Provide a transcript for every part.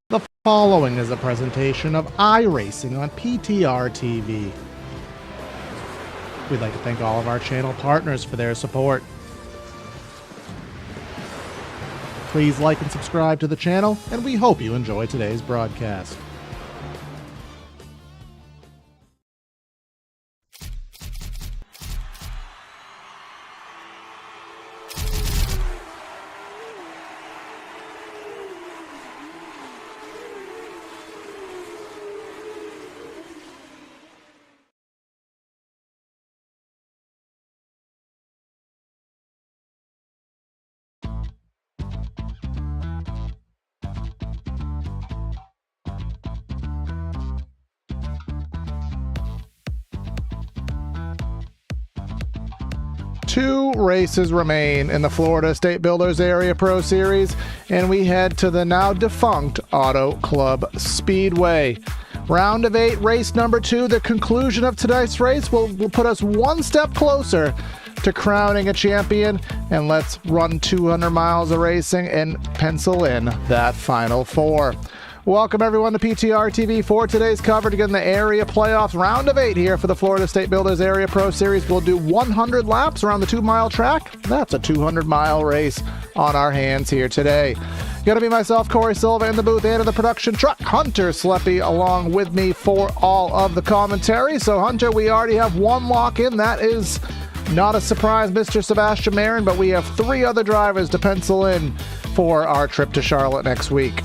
The following is a presentation of iRacing on PTR TV. We'd like to thank all of our channel partners for their support. Please like and subscribe to the channel, and we hope you enjoy today's broadcast. Two races remain in the Florida State Builders Area Pro Series, and we head to the now defunct Auto Club Speedway. Round of 8, race number 2, the conclusion of tonight's race will put us one step closer to crowning a champion, and let's run 200 miles of racing and pencil in that Final Four. Welcome everyone to PTR TV for today's coverage. Again, the area playoffs, round of 8 here for the Florida State Builders Area Pro Series. We'll do 100 laps around the 2-mile track. That's a 200-mile race on our hands here today. Gonna be myself, Corey Silva, in the booth and in the production truck. Hunter Sleppy along with me for all of the commentary. So Hunter, we already have one lock in. That is not a surprise, Mr. Sebastian Marin, but we have 3 other drivers to pencil in for our trip to Charlotte next week.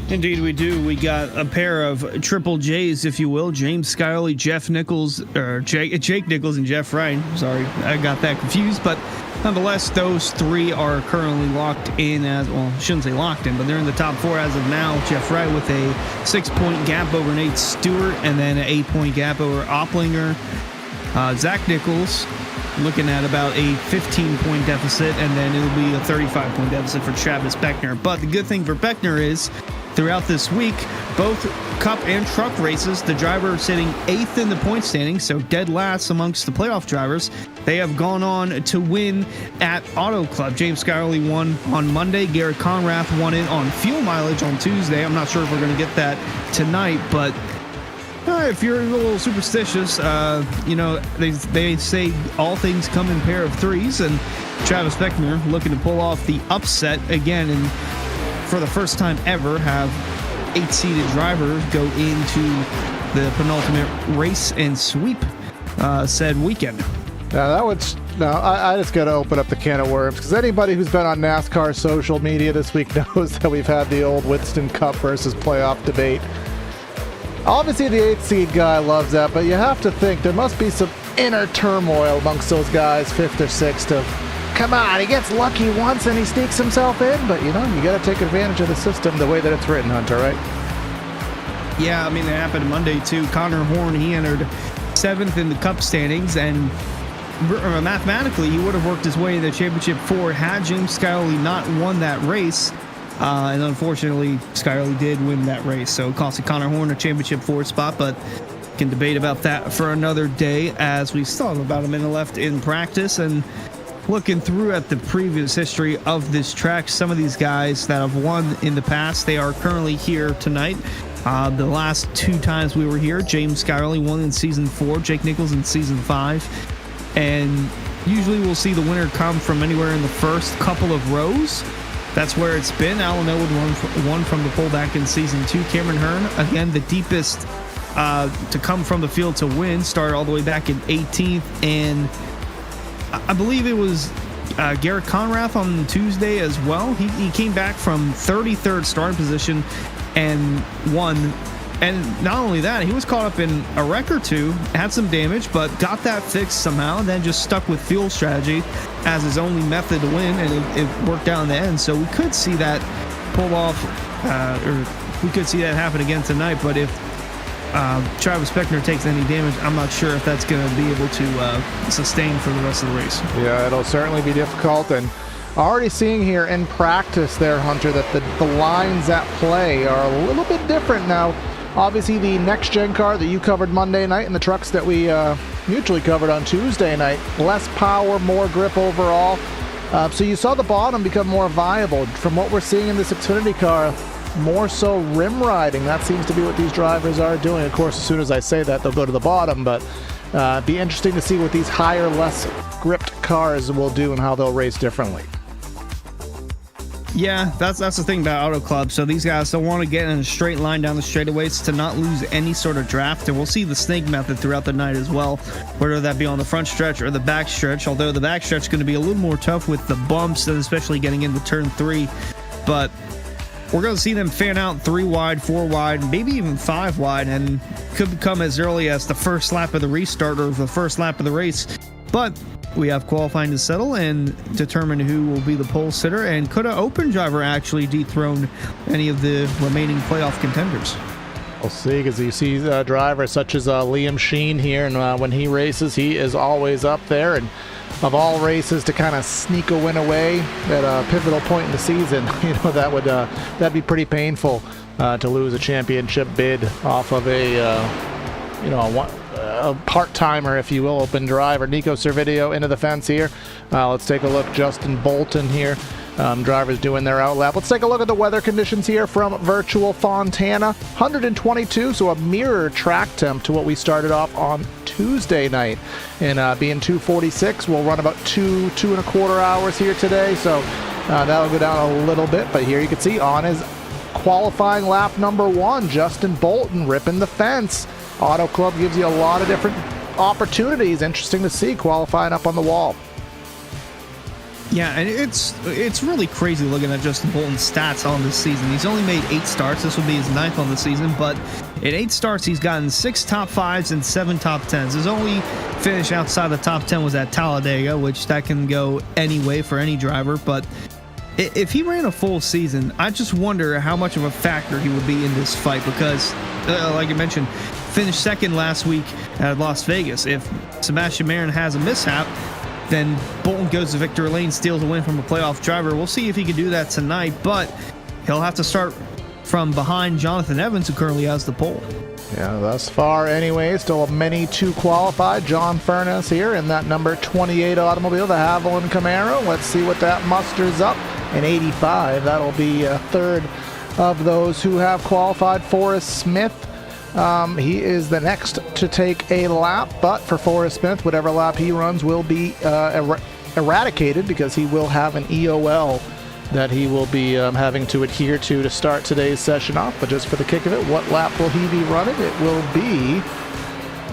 Indeed we do. We got a pair of triple J's, if you will. James Skyley, Jeff Nichols, or Jake Nichols and Jeff Wright. Sorry, I got that confused. But nonetheless, those 3 are currently locked in as, well, I shouldn't say locked in, but they're in the top 4 as of now. Jeff Wright with a 6-point gap over Nate Stewart, and then an 8-point gap over Opplinger. Zach Nichols looking at about a 15-point deficit, and then it'll be a 35-point deficit for Travis Beckner. But the good thing for Beckner is, throughout this week, both Cup and Truck races, the driver sitting 8th in the point standing, so dead last amongst the playoff drivers. They have gone on to win at Auto Club. James Skyley won on Monday. Garrett Conrath won it on fuel mileage on Tuesday. I'm not sure if we're going to get that tonight, but if you're a little superstitious, you know, they say all things come in pair of 3s, and Travis Beckner looking to pull off the upset again, and for the first time ever have 8-seated driver go into the penultimate race and sweep said weekend. Now I just got to open up the can of worms, because anybody who's been on NASCAR social media this week knows that we've had the old Winston Cup versus playoff debate. Obviously the 8th seed guy loves that, but you have to think there must be some inner turmoil amongst those guys, 5th or 6th, to come on, he gets lucky once and he sneaks himself in, but you know, you got to take advantage of the system the way that it's written, Hunter, right? Yeah, I mean, it happened Monday too. Connor Horn, he entered 7th in the Cup standings, and mathematically he would have worked his way in the Championship 4 had James Skyley not won that race. And unfortunately, Skyley did win that race, so it costed Connor Horn a Championship 4 spot, but we can debate about that for another day, as we still have about a minute left in practice. And looking through at the previous history of this track, some of these guys that have won in the past, they are currently here tonight. The last 2 times we were here, James Skyley won in Season 4, Jake Nichols in Season 5, and usually we'll see the winner come from anywhere in the first couple of rows. That's where it's been. Alan Elwood won from the pole back in Season 2. Cameron Hearn, again, the deepest to come from the field to win, started all the way back in 18th, and I believe it was Garrett Conrath on Tuesday as well. He came back from 33rd starting position and won. And not only that, he was caught up in a wreck or 2, had some damage, but got that fixed somehow, and then just stuck with fuel strategy as his only method to win, and it worked out in the end. So we could see that pull off, or we could see that happen again tonight. But if Travis Beckner takes any damage, I'm not sure if that's going to be able to sustain for the rest of the race. Yeah, it'll certainly be difficult, and already seeing here in practice there, Hunter, that the lines at play are a little bit different now. Obviously, the next-gen car that you covered Monday night and the trucks that we mutually covered on Tuesday night, less power, more grip overall. So you saw the bottom become more viable. From what we're seeing in this Xfinity car, more so rim riding. That seems to be what these drivers are doing. Of course, as soon as I say that, they'll go to the bottom, but be interesting to see what these higher, less gripped cars will do and how they'll race differently. Yeah, that's the thing about Auto Club. So these guys don't want to get in a straight line down the straightaways to not lose any sort of draft. And we'll see the snake method throughout the night as well, whether that be on the front stretch or the back stretch. Although the back stretch is going to be a little more tough with the bumps and especially getting into turn 3. But we're going to see them fan out 3 wide, 4 wide, maybe even 5 wide, and could come as early as the first lap of the restart or the first lap of the race. But we have qualifying to settle and determine who will be the pole sitter, and could an open driver actually dethrone any of the remaining playoff contenders? We'll see, because you see drivers such as Liam Sheen here, and when he races, he is always up there. And of all races to kind of sneak a win away at a pivotal point in the season, that'd be pretty painful to lose a championship bid off of a part-timer, if you will, open driver. Nico Servideo into the fence here. Let's take a look. Justin Bolton here. Drivers doing their outlap. Let's take a look at the weather conditions here from virtual Fontana. 122, so a mirror track temp to what we started off on Tuesday night. And being 246, we'll run about two and a quarter hours here today. So that'll go down a little bit. But here you can see on his qualifying lap number 1, Justin Bolton ripping the fence. Auto Club gives you a lot of different opportunities. Interesting to see qualifying up on the wall. Yeah, and it's really crazy looking at Justin Bolton's stats on this season. He's only made 8 starts. This will be his 9th on the season, but in 8 starts, he's gotten 6 top 5s and 7 top 10s. His only finish outside the top 10 was at Talladega, which that can go any way for any driver. But if he ran a full season, I just wonder how much of a factor he would be in this fight, because, like you mentioned, finished 2nd last week at Las Vegas. If Sebastian Marin has a mishap, then Bolton goes to victory lane, steals a win from a playoff driver. We'll see if he can do that tonight, but he'll have to start from behind Jonathan Evans, who currently has the pole. Yeah, thus far anyway, still many to qualify. John Furness here in that number 28 automobile, the Haviland Camaro. Let's see what that musters up. An 85, that'll be a third of those who have qualified. Forrest Smith, he is the next to take a lap, but for Forrest Smith, whatever lap he runs will be eradicated, because he will have an EOL that he will be having to adhere to start today's session off. But just for the kick of it, what lap will he be running? It will be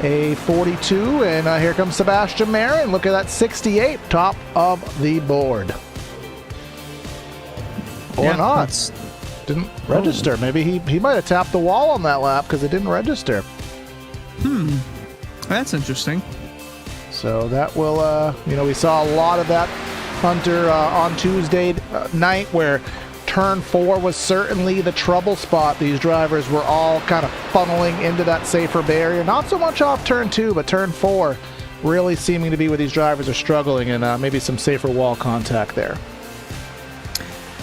a 42, and here comes Sebastian Marin. Look at that 68, top of the board. Or Yeah, not. Didn't register. Maybe he might have tapped the wall on that lap because it didn't register. That's interesting. So that will, we saw a lot of that, Hunter, on Tuesday night, where turn 4 was certainly the trouble spot. These drivers were all kind of funneling into that safer barrier. Not so much off turn 2, but turn 4 really seeming to be where these drivers are struggling, and maybe some safer wall contact there.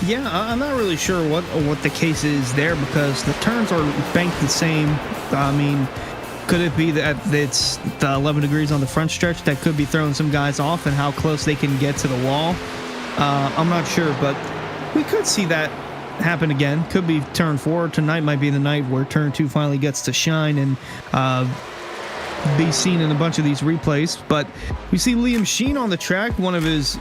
Yeah, I'm not really sure what the case is there, because the turns are banked the same. I mean, could it be that it's the 11 degrees on the front stretch that could be throwing some guys off, and how close they can get to the wall? I'm not sure, but we could see that happen again. Could be turn 4. Tonight might be the night where turn 2 finally gets to shine and be seen in a bunch of these replays. But we see Liam Sheen on the track, one of his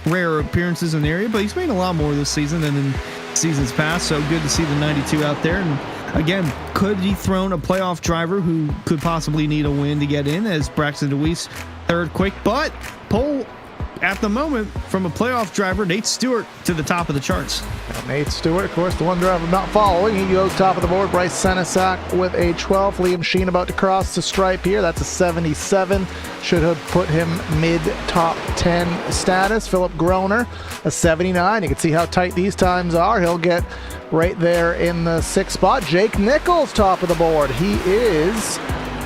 rare appearances in the area, but he's made a lot more this season than in seasons past, so good to see the 92 out there. And again, could dethrone a playoff driver who could possibly need a win to get in, as Braxton DeWeese third quick, but pole at the moment from a playoff driver, Nate Stewart, to the top of the charts. Nate Stewart, of course, the one driver not following. He goes top of the board. Bryce Senesac with a 12. Liam Sheen about to cross the stripe here. That's a 77. Should have put him mid-top 10 status. Philip Groner, a 79. You can see how tight these times are. He'll get right there in the 6th spot. Jake Nichols, top of the board. He is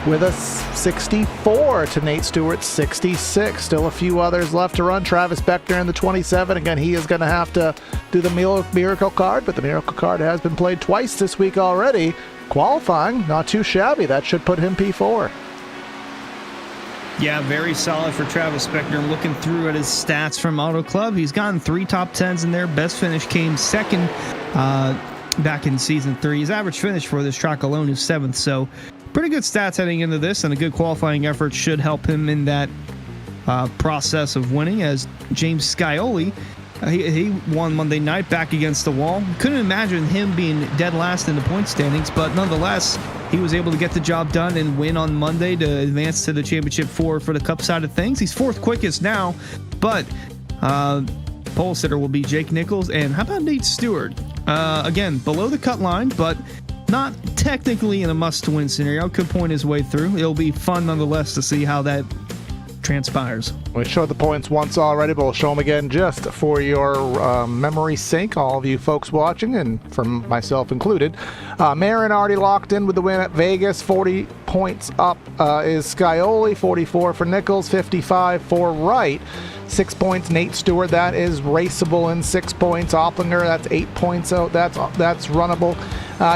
with a 64 to Nate Stewart's 66. Still a few others left to run. Travis Beckner in the 27. Again, he is going to have to do the miracle card, but the miracle card has been played twice this week already. Qualifying, not too shabby. That should put him P4. Yeah, very solid for Travis Beckner. Looking through at his stats from Auto Club, he's gotten 3 top 10s in there. Best finish came second back in season 3. His average finish for this track alone is 7th, so pretty good stats heading into this, and a good qualifying effort should help him in that process of winning. As James Scioli, he won Monday night back against the wall. Couldn't imagine him being dead last in the point standings, but nonetheless, he was able to get the job done and win on Monday to advance to the championship 4 for the Cup side of things. He's 4th quickest now, but pole sitter will be Jake Nichols. And how about Nate Stewart? Again, below the cut line, but not technically in a must-win scenario. Could point his way through. It'll be fun nonetheless to see how that transpires. We showed the points once already, but we'll show them again just for your memory sake, all of you folks watching, and from myself included. Marin already locked in with the win at Vegas. 40 points up is Scioli, 44 for Nichols, 55 for Wright. 6 points, Nate Stewart, that is raceable in 6 points. Opplinger, that's 8 points out, that's runnable.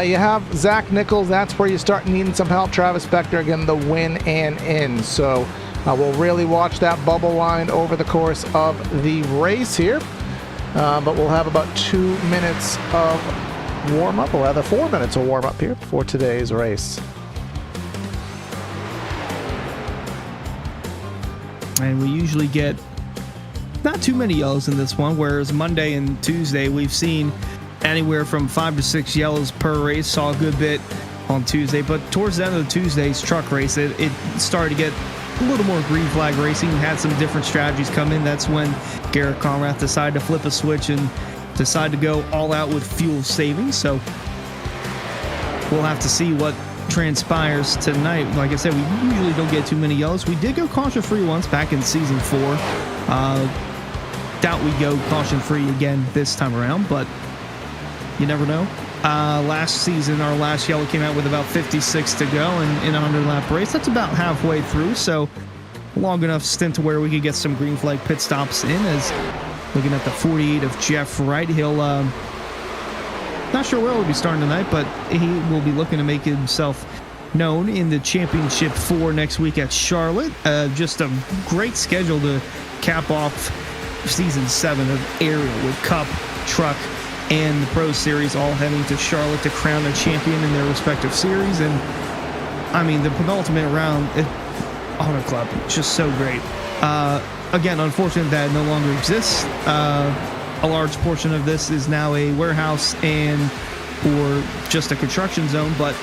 You have Zach Nichols, that's where you start needing some help. Travis Spector, again, the win and in. So we'll really watch that bubble line over the course of the race here. But we'll have about 2 minutes of warm-up, or rather 4 minutes of warm-up here for today's race. And we usually get not too many yellows in this one, whereas Monday and Tuesday we've seen anywhere from 5 to 6 yellows per race. Saw a good bit on Tuesday, but towards the end of Tuesday's truck race, it started to get a little more green flag racing. Had some different strategies come in. That's when Garrett Conrath decided to flip a switch and decide to go all out with fuel savings. So we'll have to see what transpires tonight. Like I said, we usually don't get too many yellows. We did go caution free once back in season 4. Doubt we go caution free again this time around, but you never know. Last season, our last yellow came out with about 56 to go in a 100-lap race. That's about halfway through, so long enough stint to where we could get some green flag pit stops in. As looking at the 48 of Jeff Wright, he'll not sure where he'll be starting tonight, but he will be looking to make himself known in the championship 4 next week at Charlotte. Just a great schedule to cap off season 7 of Ariel, with Cup, Truck, and the Pro Series all heading to Charlotte to crown a champion in their respective series. And I mean, the penultimate round, Auto Club, just so great. Again, unfortunate that it no longer exists. A large portion of this is now a warehouse or just a construction zone, but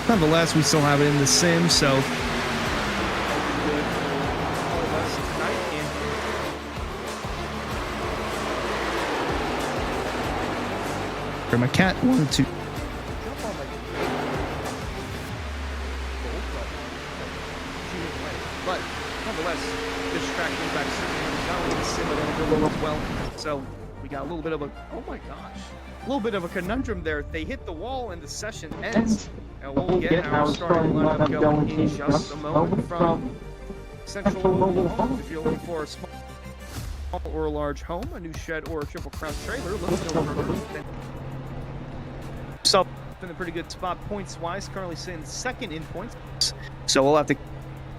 nonetheless, we still have it in the sim. So my cat wanted to but nonetheless, this track goes back to well. So we got a little bit of a conundrum there. They hit the wall and the session ends. And we'll get our starting lineup going in just a moment from Central Mobile Homes. If you're looking for a small or a large home, a new shed, or a triple crown trailer, let's go over so in a pretty good spot points wise, currently sitting 2nd in points. So we'll have to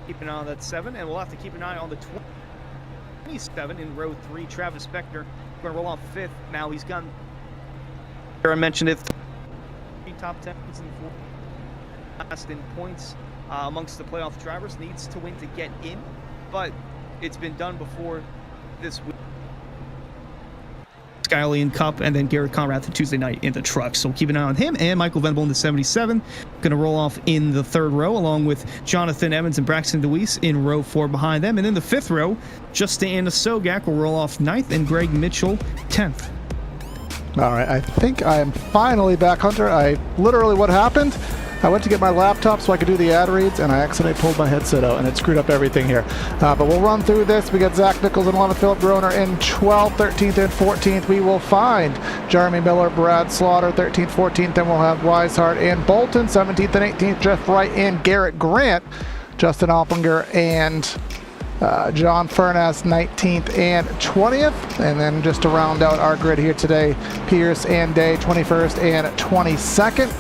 keep an eye on that 7, and we'll have to keep an eye on the 27 in row 3. Travis Spector going to roll off 5th. Now he's gone. I mentioned it. 3 top 10s and 4 last in points amongst the playoff drivers. Needs to win to get in, but it's been done before this week. Scioli in Cup, and then Garrett Conrath Tuesday night in the truck. So keep an eye on him. And Michael Venable in the 77, going to roll off in the 3rd row, along with Jonathan Evans and Braxton DeWeese in row 4 behind them. And in the 5th row, Justin Sogak will roll off 9th, and Greg Mitchell 10th. All right, I think I am finally back, Hunter. What happened? I went to get my laptop so I could do the ad reads, and I accidentally pulled my headset out, and it screwed up everything here. But we'll run through this. We got Zach Nichols and 11th, Philip Groner in 12th, 13th, and 14th. We will find Jeremy Miller, Brad Slaughter, 13th, 14th. Then we'll have Weishart and Bolton, 17th and 18th. Jeff Wright and Garrett Grant, Justin Opplinger and John Furness, 19th and 20th. And then just to round out our grid here today, Pierce and Day, 21st and 22nd.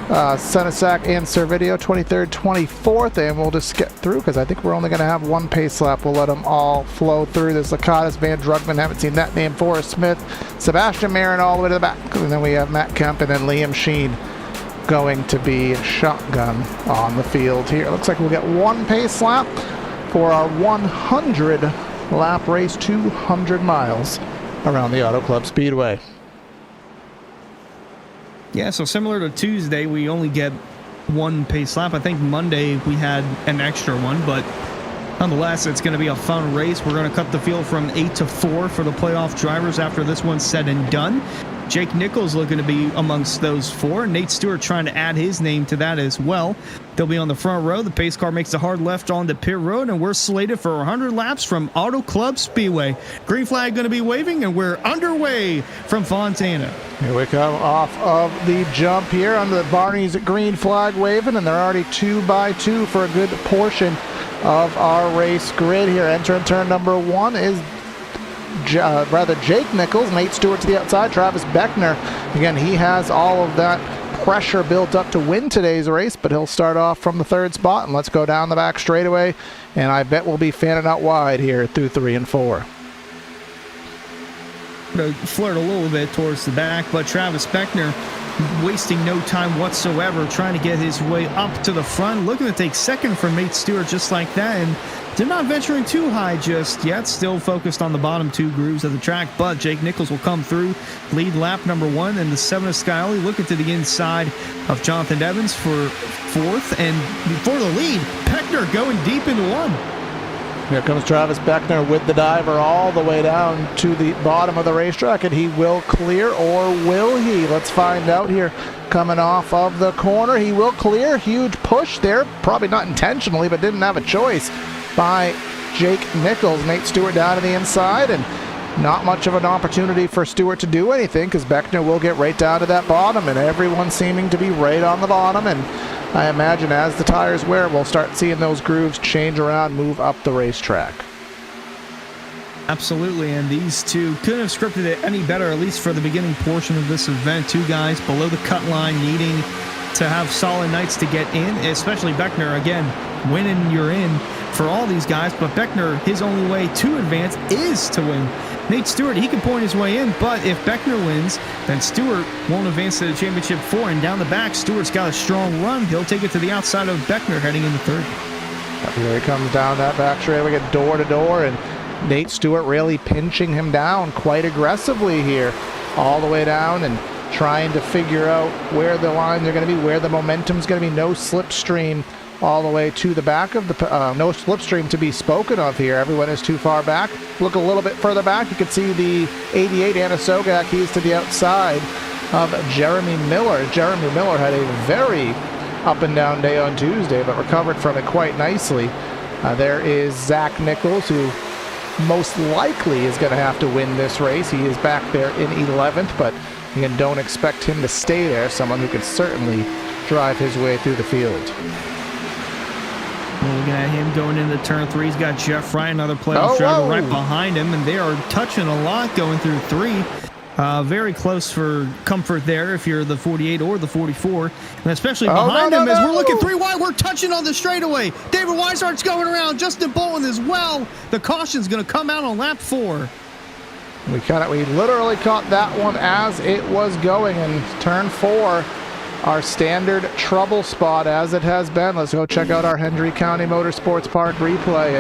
Senesac and Servideo, 23rd, 24th, and we'll just get through because I think we're only going to have one pace lap. We'll let them all flow through. There's Lakatos, Van Drugman, haven't seen that name, Forrest Smith, Sebastian Marin all the way to the back, and then we have Matt Kemp and then Liam Sheen going to be shotgun on the field here. It looks like we'll get one pace lap for our 100 lap race, 200 miles around the Auto Club Speedway. Yeah, so similar to Tuesday, we only get one pace lap. I think Monday we had an extra one, but nonetheless, it's going to be a fun race. We're going to cut the field from 8 to 4 for the playoff drivers after this one's said and done. Jake Nichols looking to be amongst those 4. Nate Stewart trying to add his name to that as well. They'll be on the front row. The pace car makes a hard left onto pit road, and we're slated for 100 laps from Auto Club Speedway. Green flag going to be waving, and we're underway from Fontana. Here we come off of the jump here under Barney's green flag waving, and they're already 2 by 2 for a good portion of our race grid here. Entering turn number 1 is Jake Nichols. Nate Stewart to the outside. Travis Beckner, again, he has all of that pressure built up to win today's race, but he'll start off from the 3rd spot, and let's go down the back straightaway, and I bet we'll be fanning out wide here through 3 and 4. To flirt a little bit towards the back, but Travis Beckner wasting no time whatsoever trying to get his way up to the front, looking to take second from Nate Stewart just like that, and they're not venturing too high just yet, still focused on the bottom 2 grooves of the track, but Jake Nichols will come through, lead lap number 1, and the 7 of Skyly looking to the inside of Jonathan Evans for 4th, and for the lead, Beckner going deep into 1. Here comes Travis Beckner with the diver all the way down to the bottom of the racetrack, and he will clear, or will he? Let's find out here. Coming off of the corner, he will clear. Huge push there, probably not intentionally, but didn't have a choice by Jake Nichols. Nate Stewart down to the inside, and not much of an opportunity for Stewart to do anything because Beckner will get right down to that bottom, and everyone seeming to be right on the bottom, and I imagine as the tires wear, we'll start seeing those grooves change around, move up the racetrack. Absolutely, and these two couldn't have scripted it any better, at least for the beginning portion of this event. 2 guys below the cut line needing to have solid nights to get in, especially Beckner. Again, winning, you're in for all these guys, but Beckner, his only way to advance is to win. Nate Stewart, he can point his way in, but if Beckner wins, then Stewart won't advance to the championship 4, and down the back, Stewart's got a strong run. He'll take it to the outside of Beckner heading into 3rd. Here he comes down that back straight. We get door to door, and Nate Stewart really pinching him down quite aggressively here, all the way down, and trying to figure out where the lines are going to be, where the momentum's going to be. No slipstream all the way to the back of the no slipstream to be spoken of here. Everyone is too far back. Look a little bit further back, you can see the 88 Anna Sogak. He's to the outside of Jeremy Miller. Jeremy Miller had a very up and down day on Tuesday, but recovered from it quite nicely. There is Zach Nichols, who most likely is going to have to win this race. He is back there in 11th, but again, don't expect him to stay there. Someone who could certainly drive his way through the field. Looking at him going into turn 3, he's got Jeff Wright, another playoff driver right behind him, and they are touching a lot going through 3. Very close for comfort there if you're the 48 or the 44, and especially behind him as we're looking 3 wide, we're touching on the straightaway. David Weishart's going around, Justin Bolin as well. The caution's going to come out on lap 4. We literally caught that one as it was going in turn 4. Our standard trouble spot as it has been. Let's go check out our Hendry County Motorsports Park replay,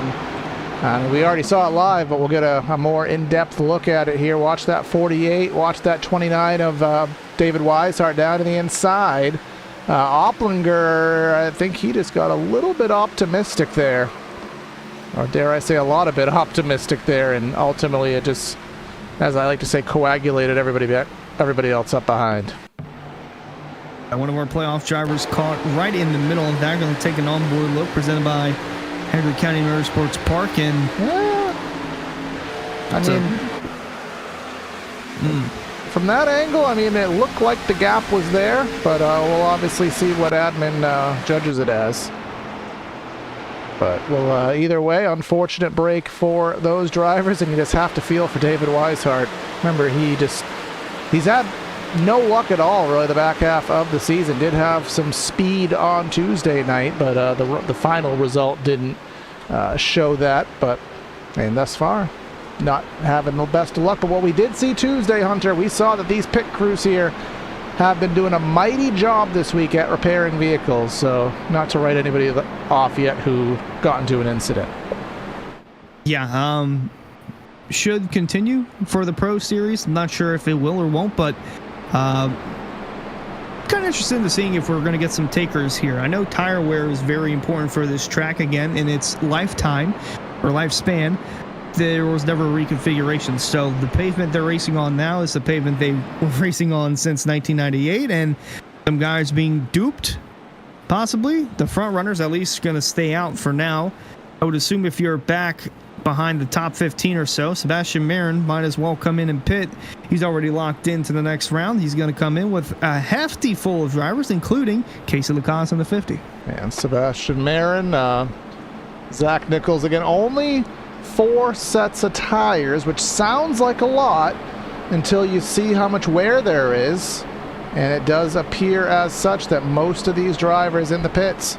and we already saw it live, but we'll get a more in-depth look at it here. Watch that 48, watch that 29 of David Weishart down to the inside. Opplinger, I think he just got a little bit optimistic there, or dare I say a lot of bit optimistic there, and ultimately it just, as I like to say, coagulated everybody else up behind. One of our playoff drivers caught right in the middle of that. Going to take an onboard look presented by Hendry County Motorsports Park. And from that angle, I mean, it looked like the gap was there, but we'll obviously see what admin judges it as. But well, either way, unfortunate break for those drivers, and you just have to feel for David Weishart. Remember, he's had no luck at all, really, the back half of the season. Did have some speed on Tuesday night, but the final result didn't show that. But, and thus far, not having the best of luck. But what we did see Tuesday, Hunter, we saw that these pit crews here have been doing a mighty job this week at repairing vehicles. So not to write anybody off yet who got into an incident. Yeah, should continue for the Pro Series. I'm not sure if it will or won't, but kind of interested in seeing if we're going to get some takers here. I know tire wear is very important for this track again in its lifetime or lifespan. There was never a reconfiguration, so the pavement they're racing on now is the pavement they were racing on since 1998, and some guys being duped, possibly. The front runners at least going to stay out for now. I would assume if you're back behind the top 15 or so, Sebastian Marin might as well come in and pit. He's already locked into the next round. He's going to come in with a hefty full of drivers, including Casey Lacasse in the 50. And Sebastian Marin, Zach Nichols again, only 4 sets of tires, which sounds like a lot until you see how much wear there is. And it does appear as such that most of these drivers in the pits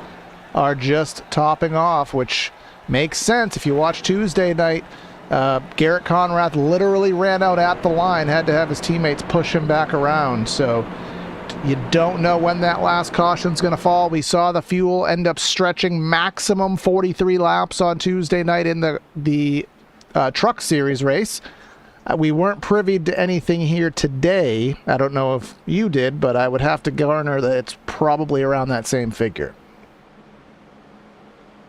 are just topping off, which makes sense. If you watch Tuesday night, Garrett Conrath literally ran out at the line, had to have his teammates push him back around. So you don't know when that last caution's going to fall. We saw the fuel end up stretching maximum 43 laps on Tuesday night in the Truck Series race. We weren't privy to anything here today. I don't know if you did, but I would have to garner that it's probably around that same figure.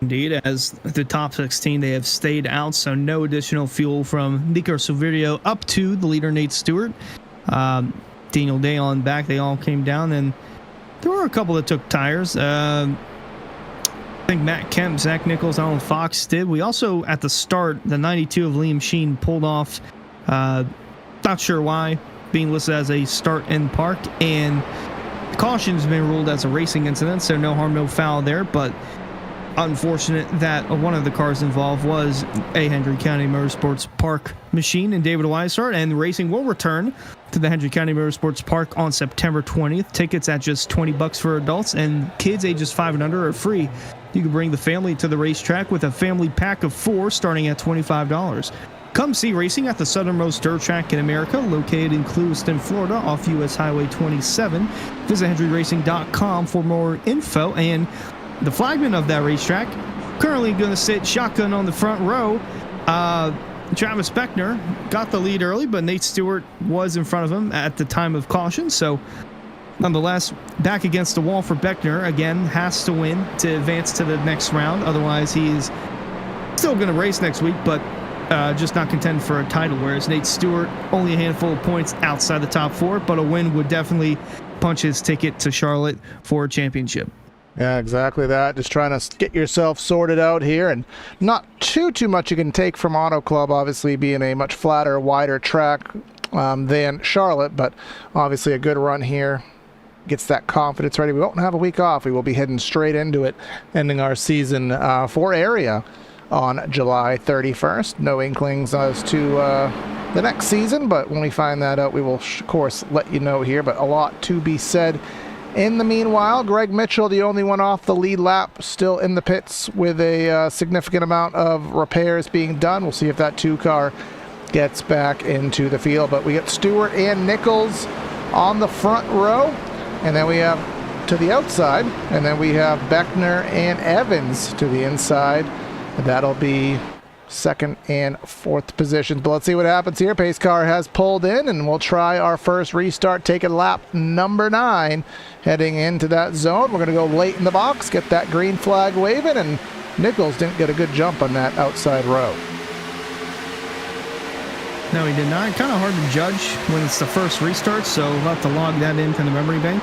Indeed, as the top 16, they have stayed out, so no additional fuel from Nico Silverio up to the leader, Nate Stewart. Daniel Day on back, they all came down, and there were a couple that took tires. I think Matt Kemp, Zach Nichols, Alan Fox did. We also, at the start, the 92 of Liam Sheen pulled off, not sure why, being listed as a start in park, and caution's been ruled as a racing incident, so no harm, no foul there, but unfortunate that one of the cars involved was a Hendry County Motorsports Park machine and David Weishart, and racing will return to the Hendry County Motorsports Park on September 20th. Tickets at just $20 for adults, and kids ages 5 and under are free. You can bring the family to the racetrack with a family pack of 4 starting at $25. Come see racing at the southernmost dirt track in America, located in Clewiston, Florida, off US Highway 27. Visit HendryRacing.com for more info, and the flagman of that racetrack, currently going to sit shotgun on the front row. Travis Beckner got the lead early, but Nate Stewart was in front of him at the time of caution. So, nonetheless, back against the wall for Beckner. Again, has to win to advance to the next round. Otherwise, he is still going to race next week, but just not contend for a title. Whereas Nate Stewart, only a handful of points outside the top 4, but a win would definitely punch his ticket to Charlotte for a championship. Yeah, exactly that. Just trying to get yourself sorted out here, and not too much you can take from Auto Club, obviously being a much flatter, wider track than Charlotte, but obviously a good run here. Gets that confidence ready. We won't have a week off. We will be heading straight into it, ending our season for area on July 31st. No inklings as to the next season, but when we find that out, we will, of course, let you know here, but a lot to be said. In the meanwhile, Greg Mitchell, the only one off the lead lap, still in the pits with a significant amount of repairs being done. We'll see if that 2-car gets back into the field. But we got Stewart and Nichols on the front row, and then we have to the outside, and then we have Beckner and Evans to the inside. That'll be second and fourth positions. But let's see what happens here. Pace car has pulled in, and we'll try our first restart, taking lap number 9, heading into that zone. We're going to go late in the box, get that green flag waving, and Nichols didn't get a good jump on that outside row. No, he did not. Kind of hard to judge when it's the first restart, so we'll have to log that into the memory bank.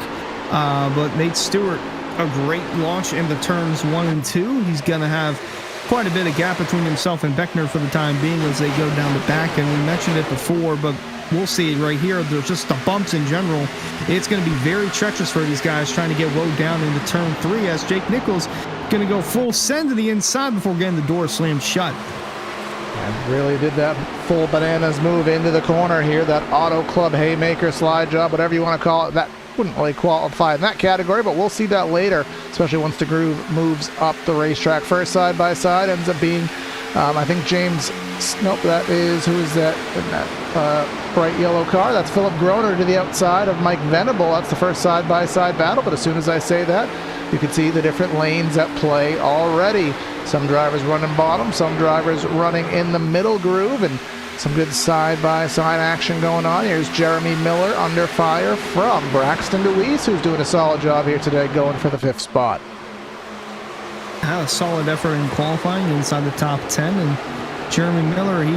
But Nate Stewart, a great launch into turns 1 and 2. He's going to have quite a bit of gap between himself and Beckner for the time being as they go down the back, and we mentioned it before, but we'll see it right here. There's just the bumps in general. It's going to be very treacherous for these guys trying to get low down into turn 3 as Jake Nichols going to go full send to the inside before getting the door slammed shut. And really did that full bananas move into the corner here. That Auto Club haymaker slide job, whatever you want to call it. That wouldn't really qualify in that category, but we'll see that later, especially once the groove moves up the racetrack. First side by side ends up being, I think James, nope, that is, who is that in that bright yellow car? That's Philip Groner to the outside of Mike Venable. That's the first side by side battle, but as soon as I say that, you can see the different lanes at play already. Some drivers running bottom, some drivers running in the middle groove, and some good side-by-side action going on. Here's Jeremy Miller under fire from Braxton DeWeese, who's doing a solid job here today, going for the 5th spot. Had a solid effort in qualifying inside the top 10, and Jeremy Miller, he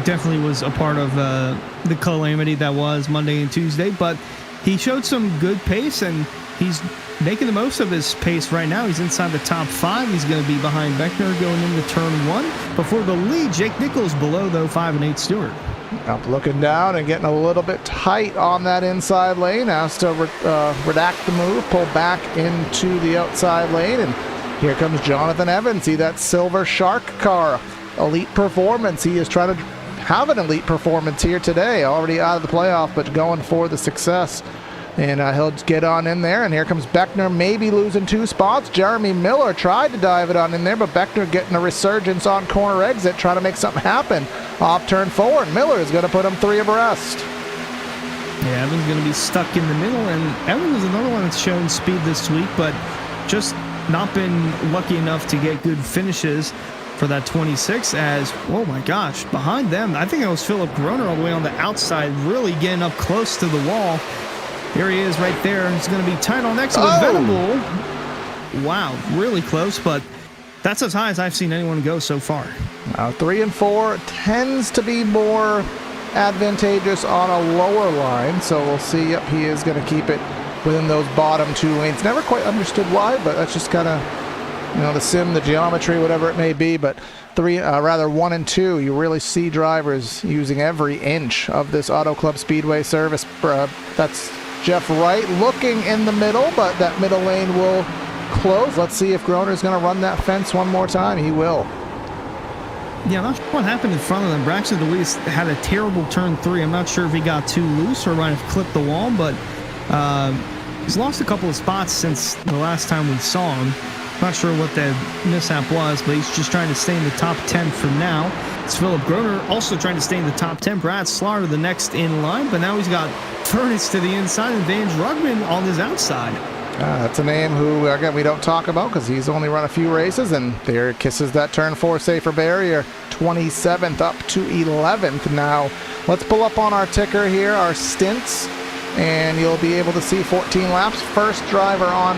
definitely was a part of the calamity that was Monday and Tuesday, but he showed some good pace, and he's making the most of his pace right now. He's inside the top 5. He's going to be behind Beckner going into turn 1. Before the lead, Jake Nichols below, though, 5 and 8 Stewart. Up looking down and getting a little bit tight on that inside lane. Has to redact the move, pull back into the outside lane, and here comes Jonathan Evans. See that silver shark car. Elite performance. He is trying to have an elite performance here today. Already out of the playoff, but going for the success. And he'll get on in there, and here comes Beckner, maybe losing 2 spots. Jeremy Miller tried to dive it on in there, but Beckner getting a resurgence on corner exit, trying to make something happen off turn 4, and Miller is going to put him 3 abreast. Yeah, Evans going to be stuck in the middle, and Evans is another one that's shown speed this week, but just not been lucky enough to get good finishes for that 26 as, oh my gosh, behind them, I think it was Philip Groner all the way on the outside, really getting up close to the wall. Here he is right there. He's going to be tight on exit with Venable. Wow, really close, but that's as high as I've seen anyone go so far. 3 and 4 tends to be more advantageous on a lower line, so we'll see. Yep, he is going to keep it within those bottom 2 lanes. Never quite understood why, but that's just kind of, you know, the sim, the geometry, whatever it may be. But 1 and 2, you really see drivers using every inch of this Auto Club Speedway service. That's Jeff Wright looking in the middle, but that middle lane will close. Let's see if Groner's going to run that fence one more time. He will. Yeah, I'm not sure what happened in front of them. Braxton DeWeese had a terrible turn 3. I'm not sure if he got too loose or might have clipped the wall, but he's lost a couple of spots since the last time we saw him. Not sure what the mishap was, but he's just trying to stay in the top 10 for now. It's Philip Groner also trying to stay in the top 10. Brad Slaughter the next in line, but now he's got Furnace to the inside and Vange Rugman on his outside. That's a name who, again, we don't talk about because he's only run a few races, and there kisses that turn 4 safer barrier. 27th up to 11th now. Let's pull up on our ticker here, our stints, and you'll be able to see 14 laps. First driver on,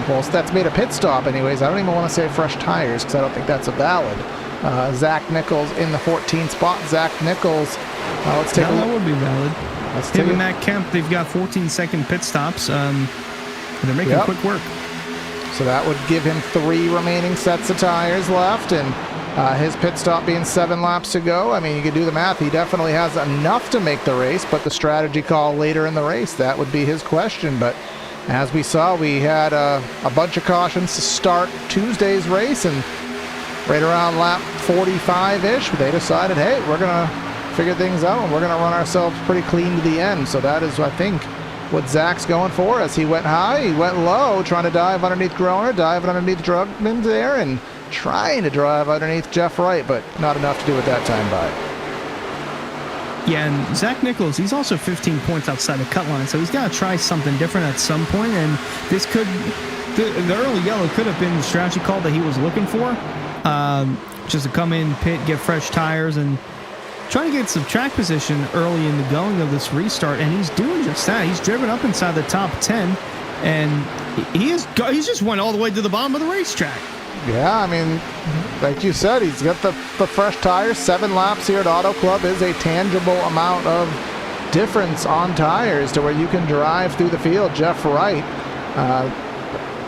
well, that's made a pit stop anyways. I don't even want to say fresh tires because I don't think that's a valid. Zach Nichols in the 14th spot. Zach Nichols, let's take a look. That would be valid. Him and Matt Kemp, they've got 14-second pit stops. They're making quick work. So that would give him 3 remaining sets of tires left, and his pit stop being 7 laps to go. I mean, you can do the math. He definitely has enough to make the race, but the strategy call later in the race, that would be his question. But as we saw, we had a bunch of cautions to start Tuesday's race, and right around lap 45-ish, they decided, hey, we're going to figure things out, and we're going to run ourselves pretty clean to the end. So that is, I think, what Zach's going for. As he went high, he went low, trying to dive underneath Groner, diving underneath Drugman there, and trying to drive underneath Jeff Wright, but not enough to do it that time by. Yeah, and Zach Nichols, he's also 15 points outside the cut line, so he's got to try something different at some point, and this could, the early yellow could have been the strategy call that he was looking for, just to come in, pit, get fresh tires, and trying to get some track position early in the going of this restart, and he's doing just that. He's driven up inside the top 10, and he's just went all the way to the bottom of the racetrack. Yeah, I mean, like you said, he's got the fresh tires. 7 laps here at Auto Club is a tangible amount of difference on tires to where you can drive through the field. Jeff Wright,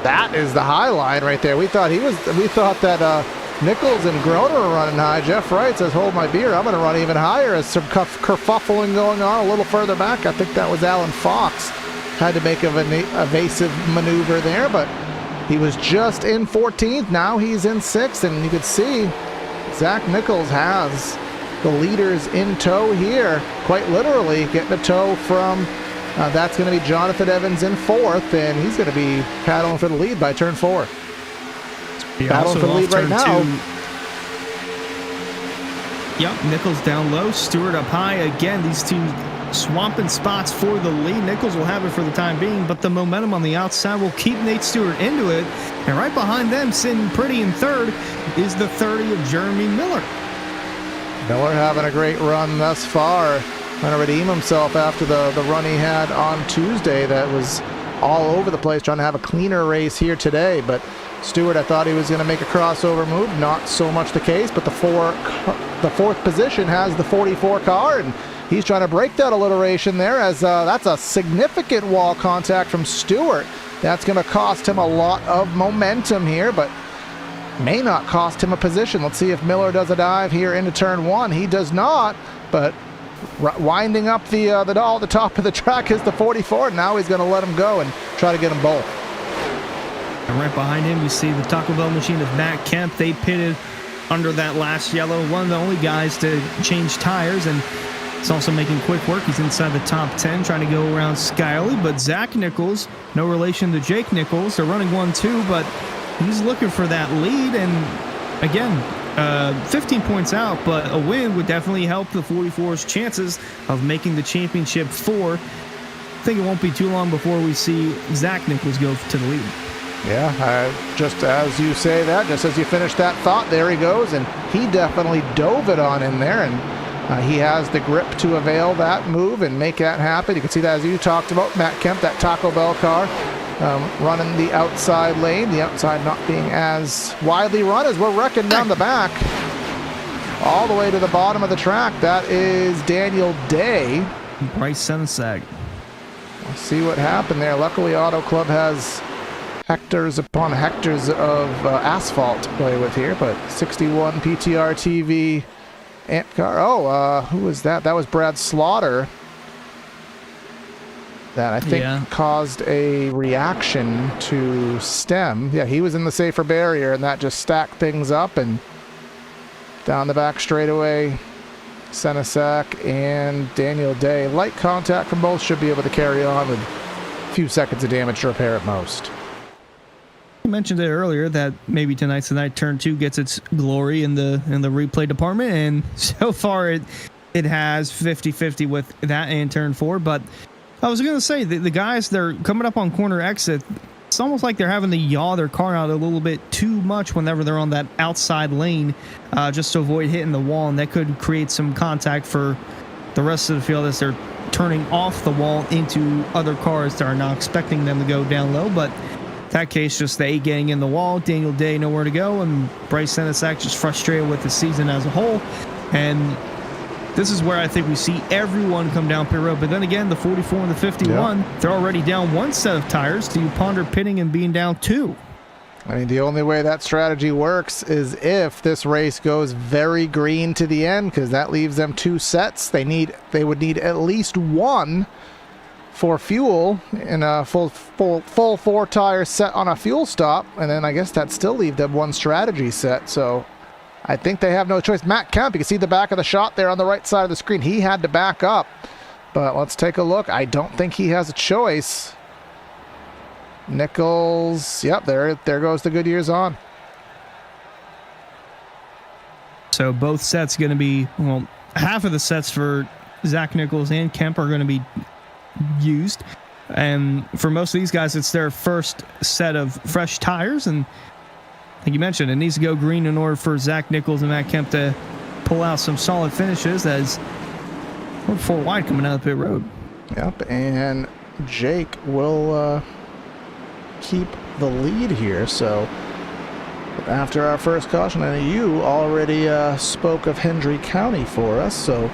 that is the high line right there. We thought that Nichols and Groner were running high. Jeff Wright says, hold my beer, I'm going to run even higher. As some kerfuffling going on a little further back. I think that was Alan Fox. Had to make an evasive maneuver there, but he was just in 14th. Now he's in 6th, and you could see Zach Nichols has the leaders in tow here, quite literally getting a tow from, that's going to be Jonathan Evans in fourth, and he's going to be paddling for the lead by turn 4. Battling for the lead right now. Yep, Nichols down low, Stewart up high. Again, these two swamping spots for the lead. Nichols will have it for the time being, but the momentum on the outside will keep Nate Stewart into it. And right behind them, sitting pretty in third, is the 30 of Jeremy Miller. Miller having a great run thus far. Trying to redeem himself after the run he had on Tuesday that was all over the place, trying to have a cleaner race here today. But Stewart, I thought he was going to make a crossover move. Not so much the case, but the fourth position has the 44 car, and he's trying to break that alliteration there as that's a significant wall contact from Stewart. That's going to cost him a lot of momentum here, but may not cost him a position. Let's see if Miller does a dive here into turn 1. He does not, but winding up the top of the track is the 44. Now he's going to let him go and try to get them both. And right behind him, you see the Taco Bell machine of Matt Kemp. They pitted under that last yellow. One of the only guys to change tires, and it's also making quick work. He's inside the top 10, trying to go around Skyley. But Zach Nichols, no relation to Jake Nichols. They're running 1-2, but he's looking for that lead. And again, 15 points out, but a win would definitely help the 44's chances of making the championship 4. I think it won't be too long before we see Zach Nichols go to the lead. Yeah, just as you say that, just as you finish that thought, there he goes, and he definitely dove it on in there, and he has the grip to avail that move and make that happen. You can see that as you talked about, Matt Kemp, that Taco Bell car, running the outside lane, the outside not being as widely run as we're wrecking down the back, all the way to the bottom of the track. That is Daniel Day. Bryce Senesag. We'll see what happened there. Luckily, Auto Club has hectares upon hectares of asphalt to play with here, but 61 PTR TV amp car. Oh, who was that? That was Brad Slaughter. That I think caused a reaction to stem. Yeah, he was in the safer barrier, and that just stacked things up. And down the back straightaway, Senesac and Daniel Day. Light contact from both, should be able to carry on with a few seconds of damage to repair at most. You mentioned it earlier that maybe tonight's the night turn 2 gets its glory in the replay department, and so far it has 50-50 with that and turn 4. But I was going to say the guys, they're coming up on corner exit. It's almost like they're having to yaw their car out a little bit too much whenever they're on that outside lane, just to avoid hitting the wall, and that could create some contact for the rest of the field as they're turning off the wall into other cars that are not expecting them to go down low. But that case, just the 8 getting in the wall, Daniel Day nowhere to go, and Bryce Senesac just frustrated with the season as a whole. And this is where I think we see everyone come down pit road. But then again, the 44 and the 51, they're already down 1 set of tires. Do you ponder pitting and being down 2? I mean, the only way that strategy works is if this race goes very green to the end, because that leaves them 2 sets. They would need at least 1 for fuel in a full 4 tire set on a fuel stop, and then I guess that still leave them 1 strategy set. So I think they have no choice. Matt Kemp, you can see the back of the shot there on the right side of the screen. He had to back up, but let's take a look. I don't think he has a choice. Nichols, yep, there goes the Goodyear's on. So both sets going to be, well, half of the sets for Zach Nichols and Kemp are going to be used, and for most of these guys it's their first set of fresh tires, and like you mentioned, it needs to go green in order for Zach Nichols and Matt Kemp to pull out some solid finishes, as we're 4 wide coming out of the pit road. Yep, and Jake will keep the lead here. So after our first caution, and you already spoke of Hendry County for us, so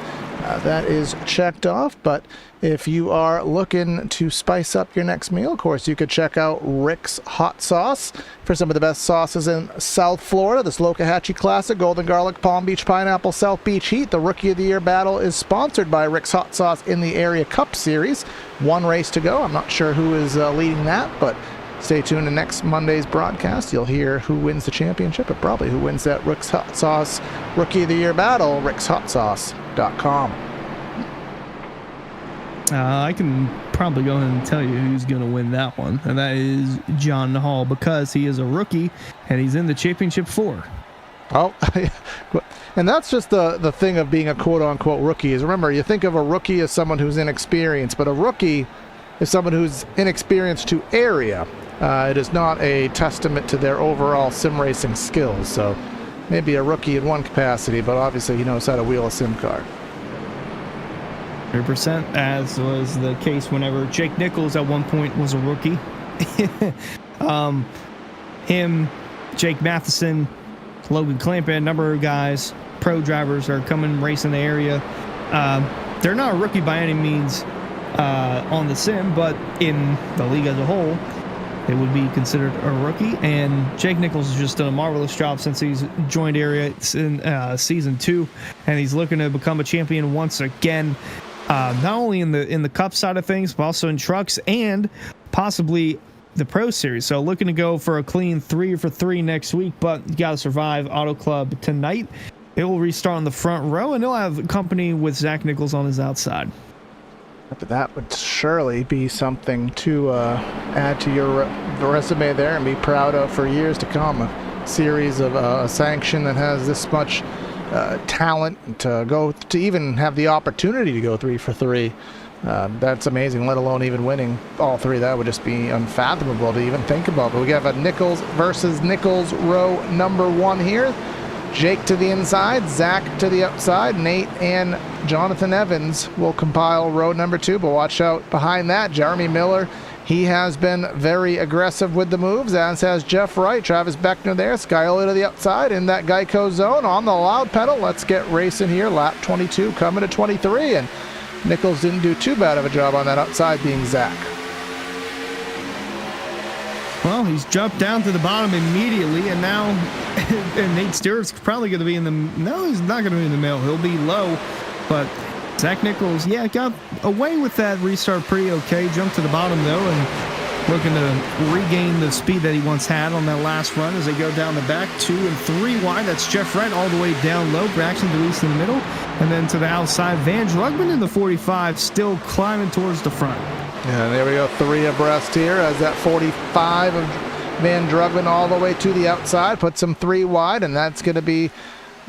that is checked off. But if you are looking to spice up your next meal, of course, you could check out Rick's Hot Sauce for some of the best sauces in South Florida. This Lokahatchee Classic, Golden Garlic, Palm Beach Pineapple, South Beach Heat. The Rookie of the Year battle is sponsored by Rick's Hot Sauce in the Area Cup Series. 1 race to go. I'm not sure who is leading that, but Stay tuned to next Monday's broadcast. You'll hear who wins the championship, but probably who wins that Rick's Hot Sauce Rookie of the Year battle, rickshotsauce.com. I can probably go ahead and tell you who's going to win that one, and that is John Hall, because he is a rookie and he's in the championship 4. Oh, and that's just the thing of being a quote-unquote rookie is, remember, you think of a rookie as someone who's inexperienced, but a rookie is someone who's inexperienced to area. It is not a testament to their overall sim racing skills. So maybe a rookie in one capacity, but obviously he knows how to wheel a sim car. 100%, as was the case whenever Jake Nichols at one point was a rookie. Him, Jake Matheson, Logan Clampett, a number of guys, pro drivers are coming racing the area. They're not a rookie by any means on the sim, but in the league as a whole, they would be considered a rookie. And Jake Nichols has just done a marvelous job since he's joined area in season 2, and he's looking to become a champion once again. Not only in the cup side of things, but also in trucks and possibly the pro series. So looking to go for a clean 3 for 3 next week, but you got to survive Auto Club tonight. It will restart on the front row, and he'll have company with Zach Nichols on his outside. That would surely be something to add to your resume there and be proud of for years to come. A series of a sanction that has this much talent to even have the opportunity to go 3 for 3. That's amazing, let alone even winning all 3. That would just be unfathomable to even think about. But we have a Nichols versus Nichols row number 1 here. Jake to the inside, Zach to the outside. Nate and Jonathan Evans will compile row number 2, but watch out behind that. Jeremy Miller, he has been very aggressive with the moves, as has Jeff Wright. Travis Beckner there, Skyler to the outside in that Geico zone on the loud pedal. Let's get racing here. Lap 22 coming to 23, and Nichols didn't do too bad of a job on that outside, being Zach. Well, he's jumped down to the bottom immediately, and now and Nate Stewart's probably going to be in the... No, he's not going to be in the middle. He'll be low, but Zach Nichols, yeah, got away with that restart pretty okay. Jumped to the bottom, though, and looking to regain the speed that he once had on that last run as they go down the back. 2 and 3 wide. That's Jeff Wright all the way down low. Braxton DeWeese in the middle, and then to the outside, Van Drugman in the 45, still climbing towards the front. Yeah, there we go, 3 abreast here as that 45 of Van Drugman all the way to the outside, puts him 3 wide, and that's going to be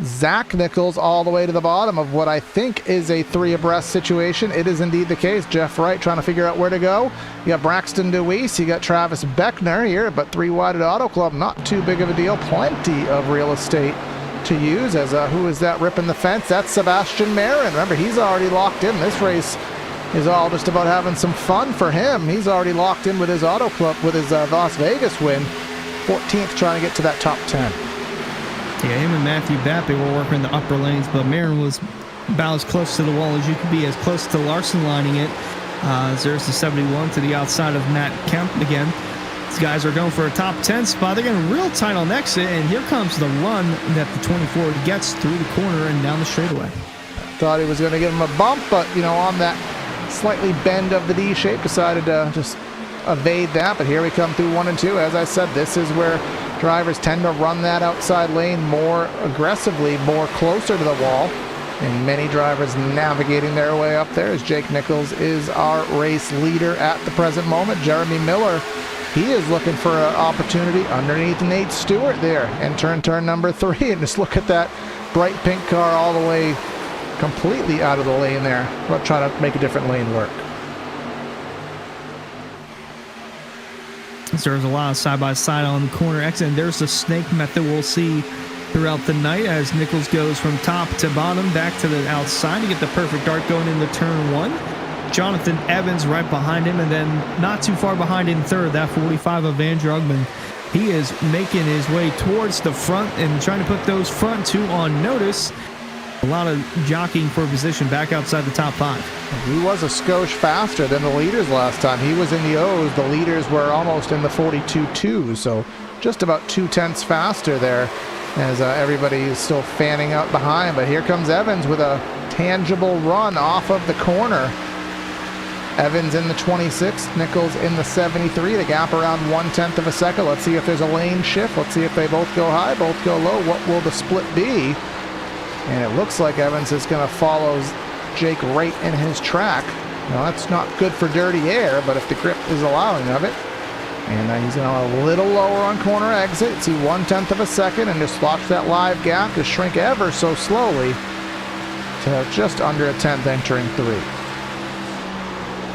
Zach Nichols all the way to the bottom of what I think is a 3 abreast situation. It is indeed the case. Jeff Wright trying to figure out where to go. You got Braxton DeWeese, you got Travis Beckner here, but 3 wide at Auto Club, not too big of a deal. Plenty of real estate to use as who is that ripping the fence? That's Sebastian Marin. Remember, he's already locked in. This race is all just about having some fun for him. He's already locked in with his Auto Club, with his Las Vegas win. 14th, trying to get to that top 10. Yeah, him and Matthew Bappe were working in the upper lanes, but Marin was about as close to the wall as you could be, as close to Larson lining it. There's the 71 to the outside of Matt Kemp again. These guys are going for a top 10 spot. They're getting real tight on exit, and here comes the run that the 24 gets through the corner and down the straightaway. Thought he was going to give him a bump, but, you know, on that slightly bend of the D shape, decided to just evade that. But here we come through 1 and 2. As I said, this is where drivers tend to run that outside lane more aggressively, more closer to the wall, and many drivers navigating their way up there, as Jake Nichols is our race leader at the present moment. Jeremy Miller, he is looking for an opportunity underneath Nate Stewart there, entering turn number 3, and just look at that bright pink car all the way completely out of the lane there. We're trying to make a different lane work. There's a lot of side-by-side on the corner exit, and there's the snake method we'll see throughout the night as Nichols goes from top to bottom, back to the outside to get the perfect arc going into turn 1. Jonathan Evans right behind him, and then not too far behind in third, that 45 of Van Drugman. He is making his way towards the front and trying to put those front 2 on notice. A lot of jockeying for position back outside the top 5. He was a skosh faster than the leaders last time. He was in the O's. The leaders were almost in the 42.2, so just about 0.2 faster there as everybody is still fanning out behind. But here comes Evans with a tangible run off of the corner. Evans in the 26, Nichols in the 73. The gap around 1/10 of a second. Let's see if there's a lane shift. Let's see if they both go high, both go low. What will the split be? And it looks like Evans is going to follow Jake right in his track. Now, that's not good for dirty air, but if the grip is allowing of it. And he's going a little lower on corner exit. See 1/10 of a second, and just watch that live gap to shrink ever so slowly to just under a tenth entering 3.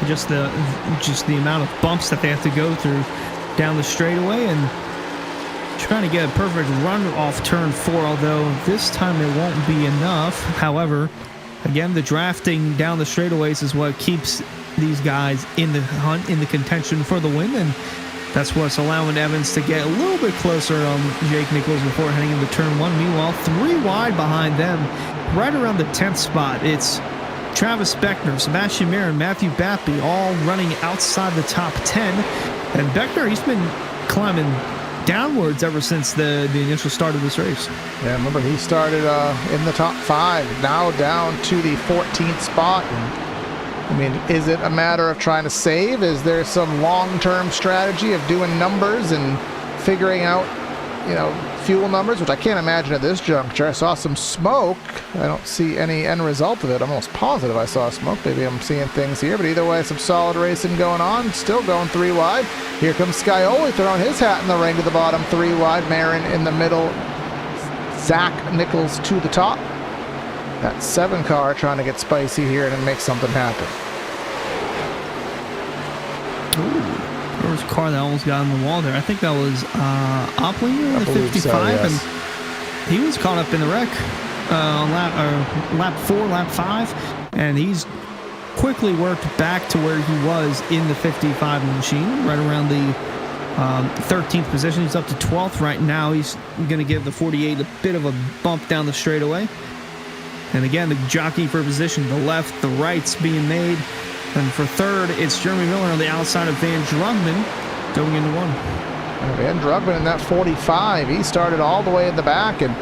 Just the amount of bumps that they have to go through down the straightaway, and trying to get a perfect run off turn 4, although this time it won't be enough. However, again, the drafting down the straightaways is what keeps these guys in the hunt, in the contention for the win, and that's what's allowing Evans to get a little bit closer on Jake Nichols before heading into turn 1. Meanwhile, 3 wide behind them, right around the 10th spot. It's Travis Beckner, Sebastian Mir, and Matthew Bappy all running outside the top 10. And Beckner, he's been climbing downwards ever since the initial start of this race. Yeah, remember he started in the top 5, now down to the 14th spot. And, I mean, is it a matter of trying to save? Is there some long-term strategy of doing numbers and figuring out, fuel numbers, which I can't imagine at this juncture? I saw some smoke. I don't see any end result of it. I'm almost positive I saw smoke. Maybe I'm seeing things here, but either way, some solid racing going on. Still going 3 wide. Here comes Scioli throwing his hat in the ring to the bottom, 3 wide. Marin in the middle. Zach Nichols to the top. That 7 car trying to get spicy here and make something happen. Ooh. There was a car that almost got in the wall there. I think that was Opplinger in the 55, so, yes. And he was caught up in the wreck on lap 4, lap 5, and he's quickly worked back to where he was in the 55 machine, right around the 13th position. He's up to 12th right now. He's going to give the 48 a bit of a bump down the straightaway. And again, the jockey for position, the left, the right's being made. And for third, it's Jeremy Miller on the outside of Van Drugman going into 1. Van Drugman in that 45, he started all the way in the back. And,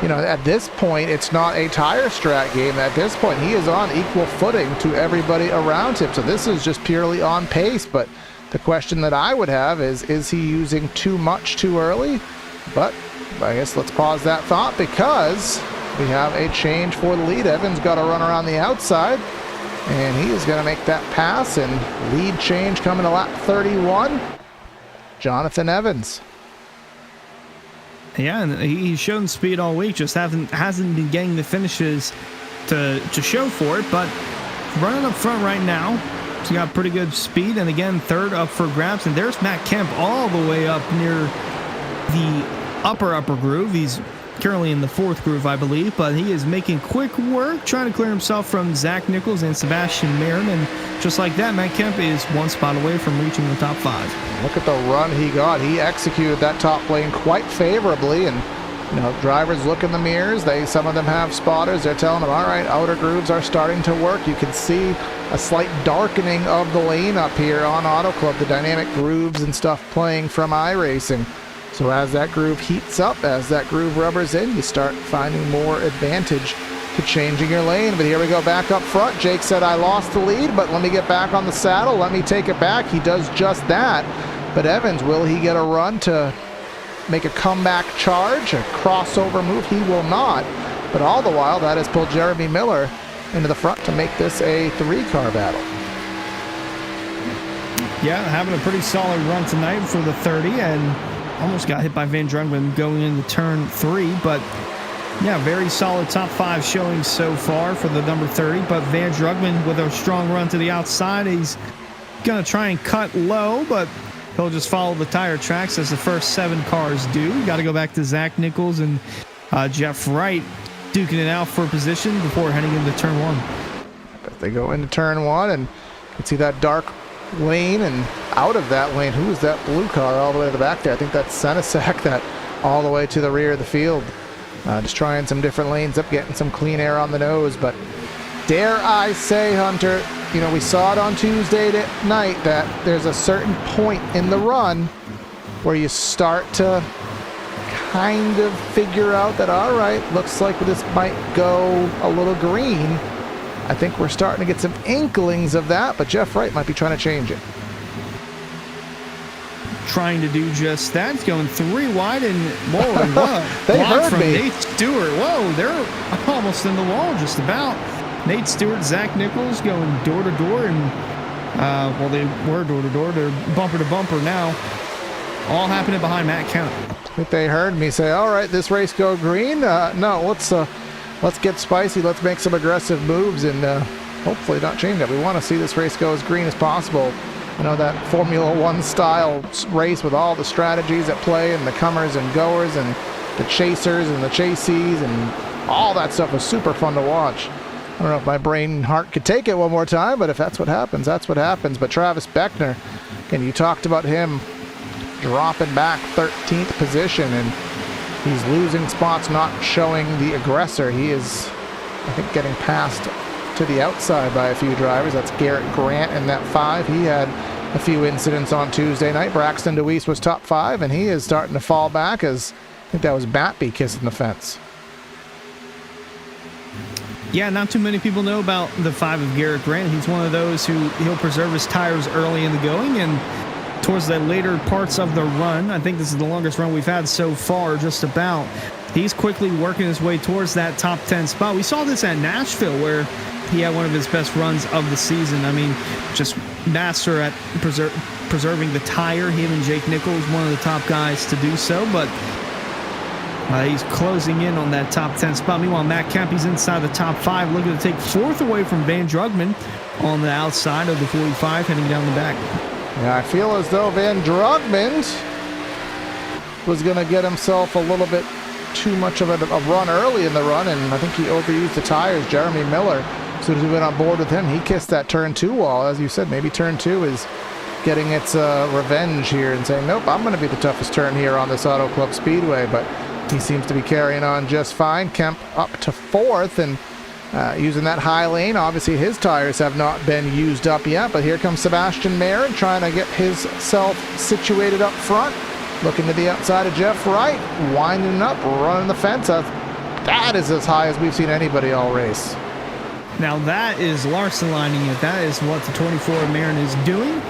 at this point, it's not a tire strat game. At this point, he is on equal footing to everybody around him. So this is just purely on pace. But the question that I would have is he using too much too early? But I guess let's pause that thought, because we have a change for the lead. Evans got to run around the outside. And he is going to make that pass, and lead change coming to lap 31. Jonathan Evans. Yeah, and he's shown speed all week, just hasn't been getting the finishes to show for it, but running up front right now. He's got pretty good speed, and again, third up for grabs. And there's Matt Kemp all the way up near the upper groove. He's currently in the 4th groove, I believe, but he is making quick work, trying to clear himself from Zach Nichols and Sebastian Marin, and just like that, Matt Kemp is 1 spot away from reaching the top 5. Look at the run he got. He executed that top lane quite favorably, and drivers look in the mirrors. Some of them have spotters. They're telling them, all right, outer grooves are starting to work. You can see a slight darkening of the lane up here on Auto Club, the dynamic grooves and stuff playing from iRacing. So as that groove heats up, as that groove rubbers in, you start finding more advantage to changing your lane. But here we go back up front. Jake said, I lost the lead, but let me get back on the saddle. Let me take it back. He does just that. But Evans, will he get a run to make a comeback charge, a crossover move? He will not. But all the while, that has pulled Jeremy Miller into the front to make this a 3-car battle. Yeah, having a pretty solid run tonight for the 30, and almost got hit by Van Drugman going into turn 3, but yeah, very solid top 5 showing so far for the number 30. But Van Drugman with a strong run to the outside. He's going to try and cut low, but he'll just follow the tire tracks as the first 7 cars do. Got to go back to Zach Nichols and Jeff Wright duking it out for position before heading into turn 1. But they go into turn 1, and you can see that dark lane, and out of that lane, who is that blue car all the way to the back there? I think that's Senesac, that all the way to the rear of the field. Just trying some different lanes up, getting some clean air on the nose. But dare I say, Hunter, we saw it on Tuesday night that there's a certain point in the run where you start to kind of figure out that, all right, looks like this might go a little green. I think we're starting to get some inklings of that, but Jeff Wright might be trying to change it. Trying to do just that. He's going 3 wide, and whoa, and what? They Block heard from me. Nate Stewart. Whoa, they're almost in the wall, just about. Nate Stewart, Zach Nichols going door to door, and well, they were door to door. They're bumper to bumper now. All happening behind Matt Kemp. I think they heard me say, "All right, this race go green. No, let's get spicy. Let's make some aggressive moves, and hopefully not change that. We want to see this race go as green as possible." You know, that Formula One style race with all the strategies at play and the comers and goers and the chasers and the chasees and all that stuff was super fun to watch. I don't know if my brain and heart could take it one more time, but if that's what happens, that's what happens. But Travis Beckner, and you talked about him dropping back 13th position, and he's losing spots, not showing the aggressor. He is, I think, getting passed to the outside by a few drivers. That's Garrett Grant in that 5. He had a few incidents on Tuesday night. Braxton DeWeese was top 5, and he is starting to fall back as I think that was Batby kissing the fence. Yeah, not too many people know about the 5 of Garrett Grant. He's one of those who he'll preserve his tires early in the going, and towards the later parts of the run, I think this is the longest run we've had so far, just about. He's quickly working his way towards that top 10 spot. We saw this at Nashville, where he had one of his best runs of the season. I mean, just master at preserving the tire. Him and Jake Nichols, one of the top guys to do so, but he's closing in on that top 10 spot. Meanwhile, Matt Kemp, he's inside the top 5, looking to take 4th away from Van Drugman on the outside of the 45, heading down the back. Yeah, I feel as though Van Drugman was going to get himself a little bit too much of a run early in the run, and I think he overused the tires. Jeremy Miller, as soon as we went on board with him, he kissed that turn 2 wall. As you said, maybe turn 2 is getting its revenge here and saying, nope, I'm going to be the toughest turn here on this Auto Club Speedway, but he seems to be carrying on just fine. Kemp up to 4th and using that high lane. Obviously, his tires have not been used up yet, but here comes Sebastian Marin trying to get himself situated up front. Looking to the outside of Jeff Wright, winding up, running the fence. That is as high as we've seen anybody all race. Now that is Larson lining it. That is what the 24 Marin is doing.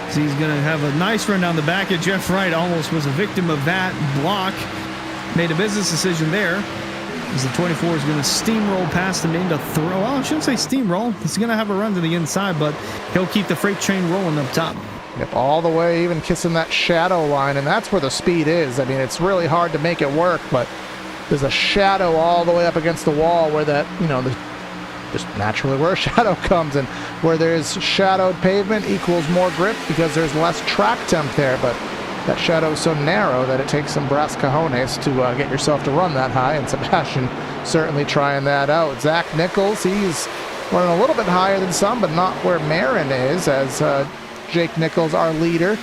So he's going to have a nice run down the back. And Jeff Wright almost was a victim of that block. Made a business decision there, as the 24 is going to steamroll past him into throw. Well, I shouldn't say steamroll. He's going to have a run to the inside, but he'll keep the freight train rolling up top. Yep, all the way, even kissing that shadow line, and that's where the speed is. I mean, it's really hard to make it work, but there's a shadow all the way up against the wall where that, you know, just naturally where a shadow comes, and where there's shadowed pavement equals more grip because there's less track temp there, but that shadow is so narrow that it takes some brass cojones to get yourself to run that high, and Sebastian certainly trying that out. Zach Nichols, he's running a little bit higher than some, but not where Marin is, as Jake Nichols, our leader,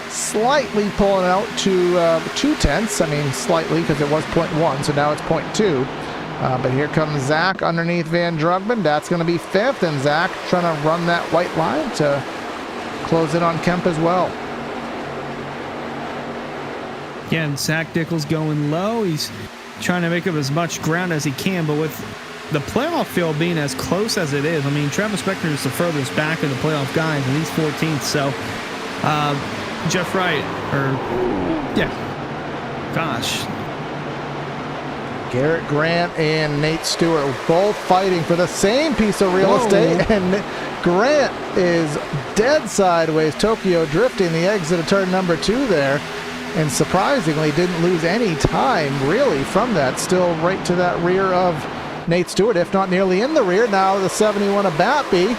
slightly pulling out to 0.2. I mean, slightly, because it was 0.1, so now it's 0.2. But here comes Zach underneath Van Drugman. That's going to be 5th, and Zach trying to run that white line to close in on Kemp as well. Again, Zach Nichols going low. He's trying to make up as much ground as he can, but with the playoff field being as close as it is, I mean, Travis Beckner is the furthest back of the playoff guys, and he's 14th. So, Jeff Wright, gosh. Garrett Grant and Nate Stewart both fighting for the same piece of real estate, and Grant is dead sideways, Tokyo drifting the exit of turn number 2 there, and surprisingly didn't lose any time really from that. Still right to that rear of Nate Stewart, if not nearly in the rear. Now the 71 of Batby,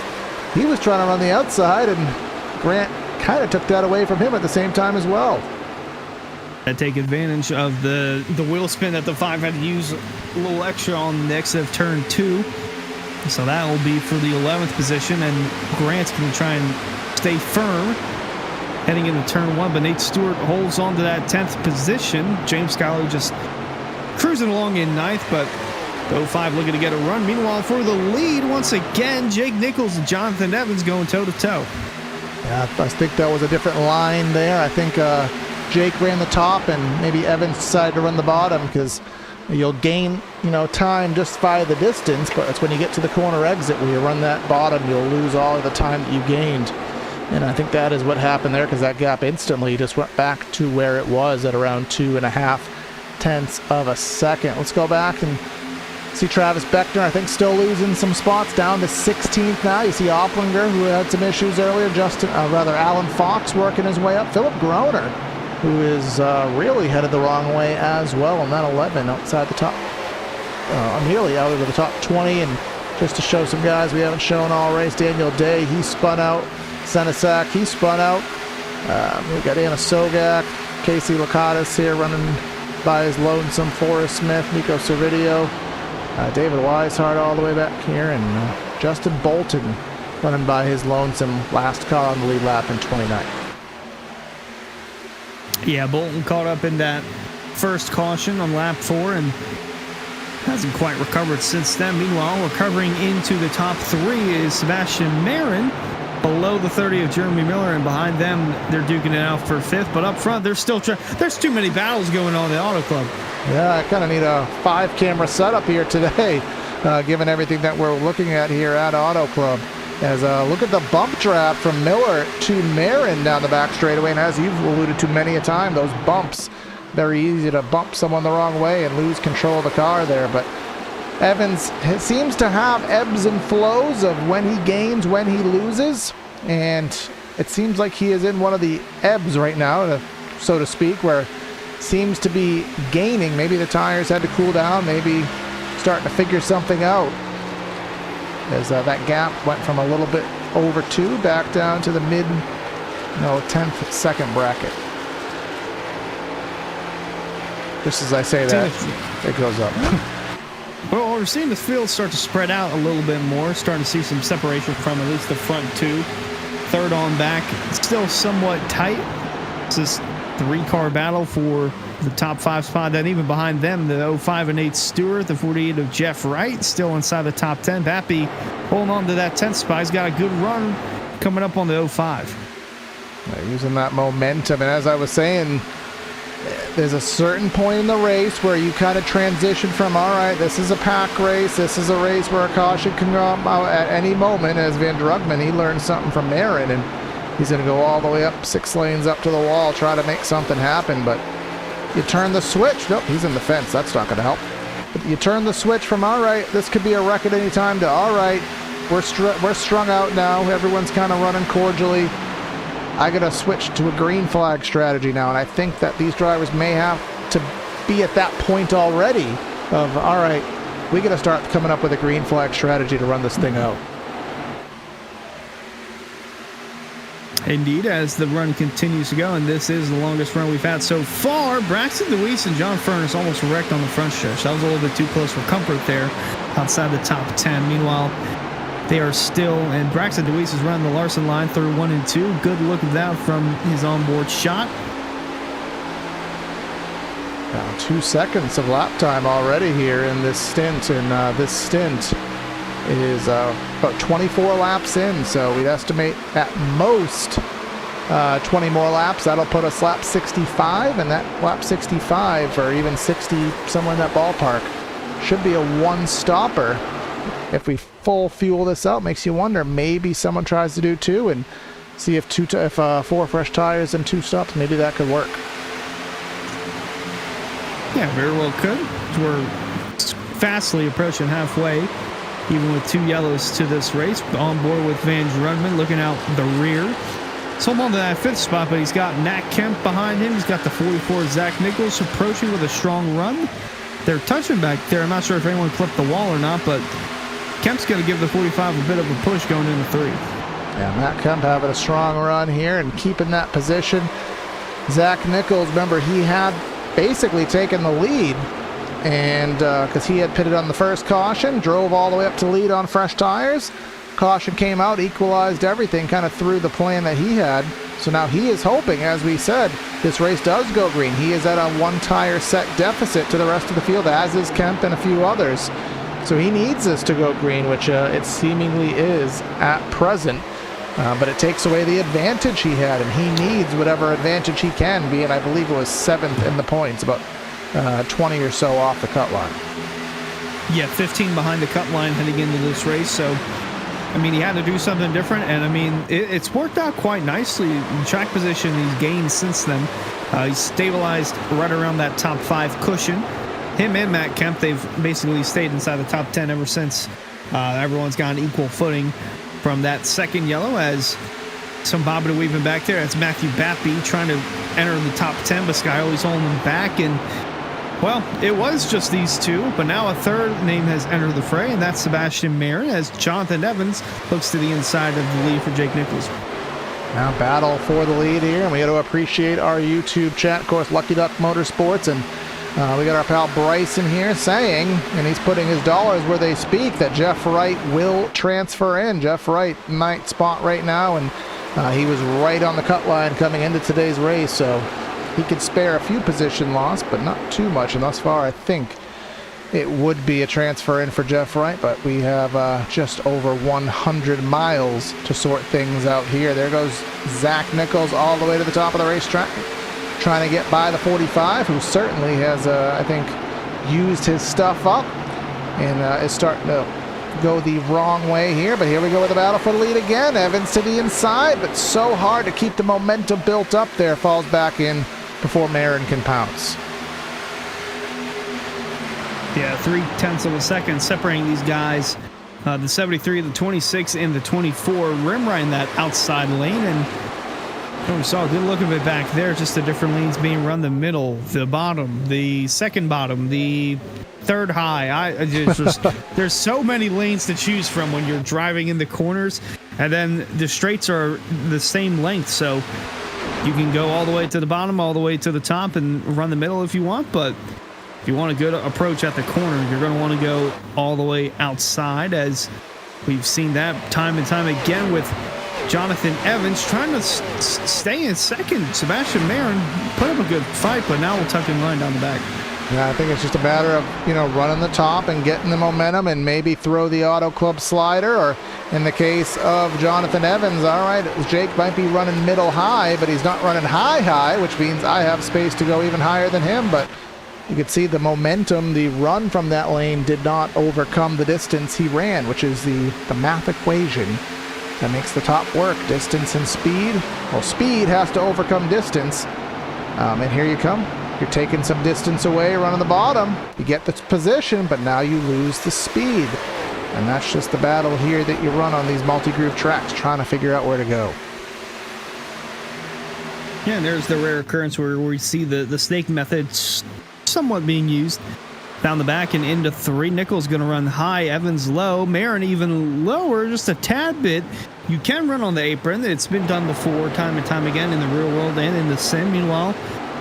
he was trying to run the outside, and Grant kind of took that away from him at the same time as well. Take advantage of the wheel spin that the 5 had to use a little extra on the exit of turn 2. So that will be for the 11th position, and Grant's going to try and stay firm heading into turn 1, but Nate Stewart holds on to that 10th position. James Schuyler just cruising along in 9th, but the 05 looking to get a run. Meanwhile, for the lead, once again, Jake Nichols and Jonathan Evans going toe-to-toe. Yeah, I think that was a different line there. I think Jake ran the top, and maybe Evans decided to run the bottom, because You'll gain, time just by the distance, but it's when you get to the corner exit where you run that bottom, you'll lose all of the time that you gained. And I think that is what happened there, because that gap instantly just went back to where it was at around 2.5 tenths of a second. Let's go back and see Travis Beckner, I think, still losing some spots, down to 16th now. You see Opplinger, who had some issues earlier. Alan Fox working his way up. Philip Groner, who is really headed the wrong way as well on that 11 outside the top, nearly out of the top 20. And just to show some guys we haven't shown all race, Daniel Day, he spun out. Senesac, he spun out. We got Anna Sogak, Casey Lakatos here running by his lonesome. Forrest Smith, Nico Servideo, David Weishart all the way back here, and Justin Bolton running by his lonesome. Last car on the lead lap in 29. Yeah, Bolton caught up in that first caution on lap 4 and hasn't quite recovered since then. Meanwhile, recovering into the top 3 is Sebastian Marin, below the 30 of Jeremy Miller, and behind them they're duking it out for 5th. But up front, there's too many battles going on in the Auto Club. Yeah, I kind of need a 5-camera setup here today, given everything that we're looking at here at Auto Club. As look at the bump trap from Miller to Marin down the back straightaway, and as you've alluded to many a time, those bumps, very easy to bump someone the wrong way and lose control of the car there. But Evans seems to have ebbs and flows of when he gains, when he loses, and it seems like he is in one of the ebbs right now, so to speak, where seems to be gaining. Maybe the tires had to cool down, maybe starting to figure something out, as that gap went from a little bit over 2 back down to the mid 10th second bracket. Just as I say that, it goes up. Well, we're seeing the field start to spread out a little bit more, starting to see some separation from at least the front 2. Third on back, it's still somewhat tight. It's this 3-car battle for the top 5 spot. Then even behind them, the 05 and 8 Stewart, the 48 of Jeff Wright, still inside the top 10. Pappy holding on to that 10th spot. He's got a good run coming up on the 05. Using that momentum, and as I was saying, there's a certain point in the race where you kind of transition from, all right, this is a pack race, this is a race where a caution can come out at any moment. As Van Drugman, he learned something from Marin, and he's going to go all the way up 6 lanes up to the wall, try to make something happen. But you turn the switch, nope, he's in the fence, that's not going to help. But you turn the switch from, all right, this could be a wreck at any time, to, all right, we're strung out now, everyone's kind of running cordially, I got to switch to a green flag strategy now. And I think that these drivers may have to be at that point already of, all right, we got to start coming up with a green flag strategy to run this thing out. Indeed, as the run continues to go, and this is the longest run we've had so far. Braxton DeWeese and John Furness almost wrecked on the front stretch. That was a little bit too close for comfort there outside the top 10. Meanwhile, they are still, and Braxton DeWeese is running the Larson line through 1 and 2. Good look at that from his onboard shot. Now 2 seconds of lap time already here in this stint, and this stint is about 24 laps in, so we'd estimate at most 20 more laps. That'll put us lap 65, and that lap 65 or even 60, somewhere in that ballpark, should be a one-stopper. If we full fuel this out, makes you wonder, maybe someone tries to do 2 and see if 4 fresh tires and 2 stops, maybe that could work. Yeah, very well could. We're fastly approaching halfway, even with 2 yellows to this race. On board with Van Drunman, looking out the rear. So I'm on to that 5th spot, but he's got Nat Kemp behind him. He's got the 44 Zach Nichols approaching with a strong run. They're touching back there. I'm not sure if anyone clipped the wall or not, but Kemp's going to give the 45 a bit of a push going into 3. Yeah, Matt Kemp having a strong run here and keeping that position. Zach Nichols, remember, he had basically taken the lead, and because he had pitted on the first caution, drove all the way up to lead on fresh tires. Caution came out, equalized everything, kind of threw the plan that he had. So now he is hoping, as we said, this race does go green. He is at a 1 tire set deficit to the rest of the field, as is Kemp and a few others. So he needs this to go green, which it seemingly is at present. But it takes away the advantage he had, and he needs whatever advantage he can, being, I believe it was 7th in the points, about 20 or so off the cut line. Yeah, 15 behind the cut line heading into this race. So, I mean, he had to do something different. And, I mean, it's worked out quite nicely. In track position, he's gained since then. He's stabilized right around that top 5 cushion. Him and Matt Kemp, they've basically stayed inside the top 10 ever since. Everyone's gotten equal footing from that second yellow, as some bobbing and weaving back there. That's Matthew Bappy trying to enter the top 10, but Scioli's holding him back. And, well, it was just these two, but now a third name has entered the fray, and that's Sebastian Marin, as Jonathan Evans looks to the inside of the lead for Jake Nichols. Now battle for the lead here, and we got to appreciate our YouTube chat, of course, Lucky Duck Motorsports, and we got our pal Bryson here saying, and he's putting his dollars where they speak, that Jeff Wright will transfer in. Jeff Wright, 9th spot right now, and he was right on the cut line coming into today's race, so he could spare a few position loss, but not too much. And thus far, I think it would be a transfer in for Jeff Wright, but we have just over 100 miles to sort things out here. There goes Zach Nichols all the way to the top of the racetrack, trying to get by the 45, who certainly has, I think, used his stuff up and is starting to go the wrong way here. But here we go with the battle for the lead again. Evans to the inside, but so hard to keep the momentum built up there. Falls back in before Marin can pounce. Yeah, 0.3 of a second separating these guys. The 73, the 26, and the 24. Rim right in that outside lane, and we saw a good look of it back there. Just the different lanes being run: the middle, the bottom, the second bottom, the third high. There's so many lanes to choose from when you're driving in the corners, and then the straights are the same length, so you can go all the way to the bottom, all the way to the top, and run the middle if you want. But if you want a good approach at the corner, you're going to want to go all the way outside, as we've seen that time and time again with Jonathan Evans trying to stay in second. Sebastian Marin put up a good fight, but now we'll tuck in line down the back. Yeah, I think it's just a matter of, running the top and getting the momentum and maybe throw the Auto Club slider, or in the case of Jonathan Evans, all right, Jake might be running middle high, but he's not running high, which means I have space to go even higher than him. But you could see the momentum, the run from that lane did not overcome the distance he ran, which is the math equation that makes the top work. Distance and speed. Well, speed has to overcome distance. And here you come. You're taking some distance away, running the bottom. You get the position, but now you lose the speed. And that's just the battle here that you run on these multi-groove tracks, trying to figure out where to go. Yeah, and there's the rare occurrence where we see the snake method somewhat being used. Down the back and into 3. Nichols going to run high, Evans low, Marin even lower, just a tad bit. You can run on the apron. It's been done before, time and time again, in the real world and in the sim. Meanwhile,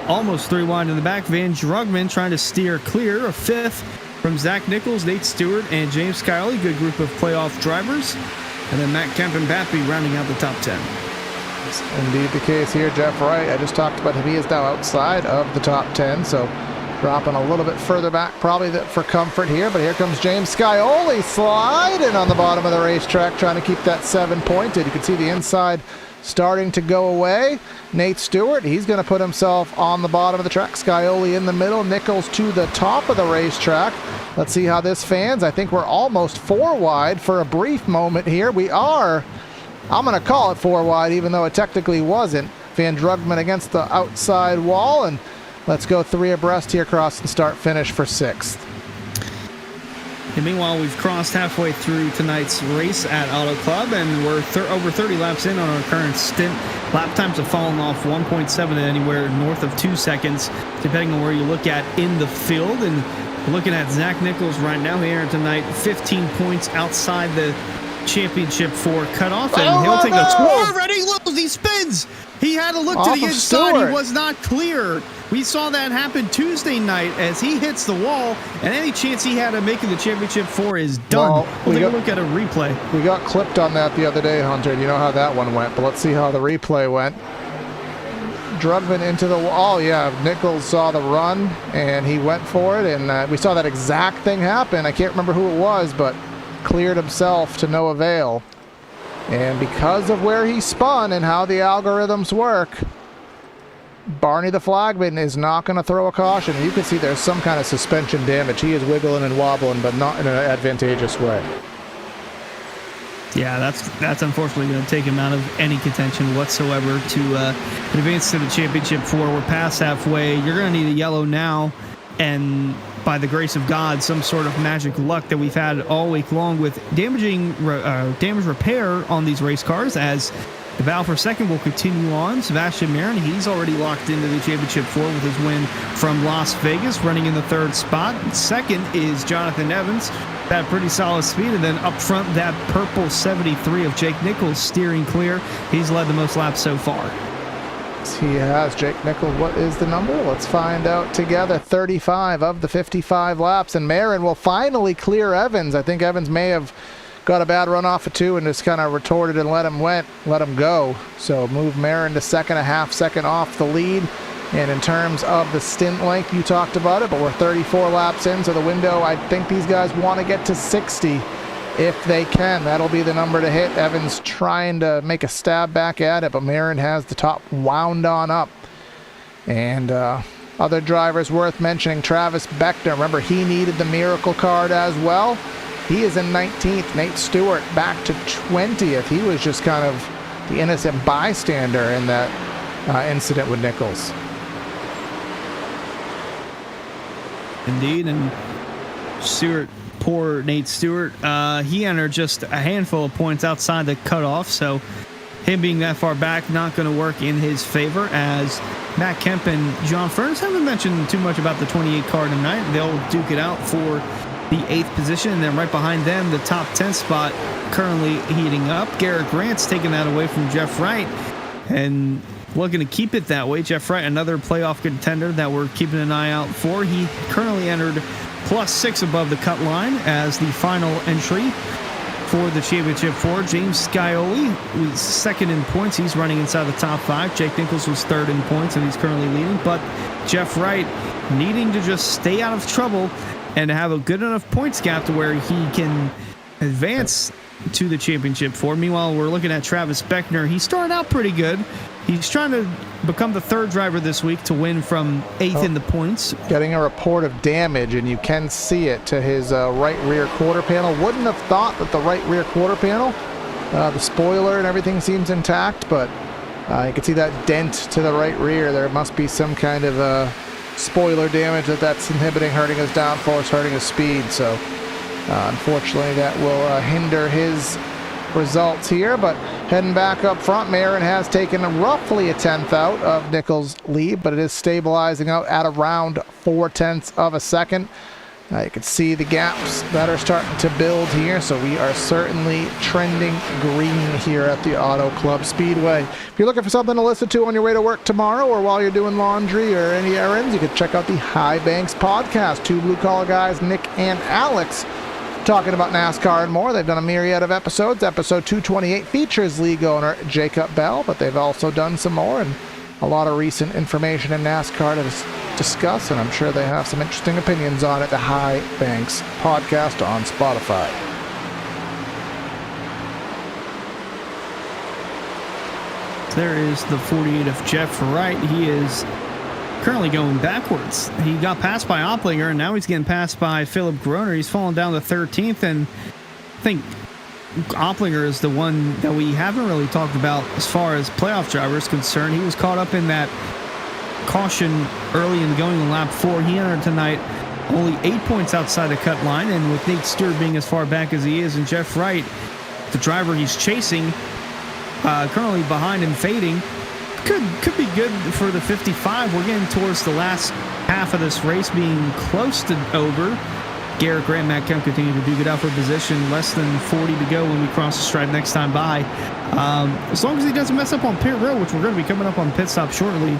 almost 3 wide in the back. Van Drugman trying to steer clear. A 5th from Zach Nichols, Nate Stewart, and James Scioli. Good group of playoff drivers. And then Matt Kemp and Bappy rounding out the top 10. That's indeed the case here. Jeff Wright, I just talked about him. He is now outside of the top 10, so dropping a little bit further back, probably for comfort here. But here comes James Scioli sliding on the bottom of the racetrack, trying to keep that 7 pointed. You can see the inside starting to go away. Nate Stewart, he's going to put himself on the bottom of the track. Scioli in the middle, Nichols to the top of the racetrack. Let's see how this fans. I think we're almost 4 wide for a brief moment here. We are. I'm going to call it 4 wide, even though it technically wasn't. Van Drugman against the outside wall, and let's go 3 abreast here, cross and start finish for 6th. And meanwhile, we've crossed halfway through tonight's race at Auto Club, and we're over 30 laps in on our current stint. Lap times have fallen off 1.7 to anywhere north of 2 seconds, depending on where you look at in the field. And looking at Zach Nichols right now here tonight, 15 points outside the championship 4 cutoff, and he'll take a swerve. Ready, lows, he spins. He had to look to the inside. He was not clear. We saw that happen Tuesday night as he hits the wall, and any chance he had of making the championship 4 is done. Well, we'll take a look at a replay. We got clipped on that the other day, Hunter. You know how that one went, but let's see how the replay went. Drugman into the wall. Oh, yeah, Nichols saw the run, and he went for it, and we saw that exact thing happen. I can't remember who it was, but cleared himself to no avail. And because of where he spun and how the algorithms work, Barney the flagman is not going to throw a caution. You can see there's some kind of suspension damage. He is wiggling and wobbling, but not in an advantageous way. Yeah, that's unfortunately going to take him out of any contention whatsoever to advance to the championship 4. We're past halfway. You're going to need a yellow now, and by the grace of God, some sort of magic luck that we've had all week long with damage repair on these race cars, as the battle for second will continue on. Sebastian Marin, he's already locked into the championship 4 with his win from Las Vegas, running in the 3rd spot. Second is Jonathan Evans, that pretty solid speed, and then up front, that purple 73 of Jake Nichols steering clear. He's led the most laps so far. He has. Jake Nichols, what is the number? Let's find out together. 35 of the 55 laps, and Marin will finally clear Evans. I think Evans may have got a bad run off of 2 and just kind of retorted and let him go. So move Marin to second, a half second off the lead. And in terms of the stint length, you talked about it, but we're 34 laps in, so the window, I think these guys want to get to 60 if they can. That'll be the number to hit. Evans trying to make a stab back at it, but Marin has the top wound on up. And other drivers worth mentioning, Travis Beckner. Remember, he needed the miracle card as well. He is in 19th. Nate Stewart back to 20th. He was just kind of the innocent bystander in that incident with Nichols. Indeed, and Stewart, poor Nate Stewart, he entered just a handful of points outside the cutoff, so him being that far back not going to work in his favor, as Matt Kemp and John Furness haven't mentioned too much about the 28 car tonight. They'll duke it out for the 8th position, and then right behind them, the top 10 spot currently heating up. Garrett Grant's taking that away from Jeff Wright, and looking to keep it that way. Jeff Wright, another playoff contender that we're keeping an eye out for. He currently entered +6 above the cut line as the final entry for the championship 4. James Scioli was second in points. He's running inside the top 5. Jake Nichols was 3rd in points, and he's currently leading. But Jeff Wright needing to just stay out of trouble and have a good enough points gap to where he can advance to the championship 4. Meanwhile, we're looking at Travis Beckner. He started out pretty good. He's trying to become the 3rd driver this week to win from 8th in the points. Getting a report of damage, and you can see it to his right rear quarter panel. Wouldn't have thought that the right rear quarter panel, the spoiler and everything seems intact, but you can see that dent to the right rear. There must be some kind of spoiler damage that's inhibiting, hurting his downforce, hurting his speed. So unfortunately, that will hinder his results here. But heading back up front, Marin has taken roughly a 10th out of Nichols' lead, but it is stabilizing out at around 0.4 of a second. You can see the gaps that are starting to build here, so we are certainly trending green here at the Auto Club Speedway. If you're looking for something to listen to on your way to work tomorrow, or while you're doing laundry or any errands, you can check out the High Banks podcast. 2 blue-collar guys, Nick and Alex, talking about NASCAR and more. They've done a myriad of episodes. Episode 228 features league owner Jacob Bell, but they've also done some more and a lot of recent information in NASCAR to discuss, and I'm sure they have some interesting opinions on it. The High Banks podcast on Spotify. There is the 48 of Jeff Wright. He is currently going backwards. He got passed by Opplinger, and now he's getting passed by Philip Groner. He's fallen down to 13th, and I think Opplinger is the one that we haven't really talked about as far as playoff drivers concerned. He was caught up in that caution early in going on lap 4. He entered tonight only 8 points outside the cut line, and with Nate Stewart being as far back as he is, and Jeff Wright, the driver he's chasing, currently behind and fading, could be good for the 55. We're getting towards the last half of this race, being close to over. Garrett Grant, Matt Kemp continue to duke it out for position. Less than 40 to go when we cross the stripe next time by. As long as he doesn't mess up on pit road, which we're going to be coming up on pit stop shortly,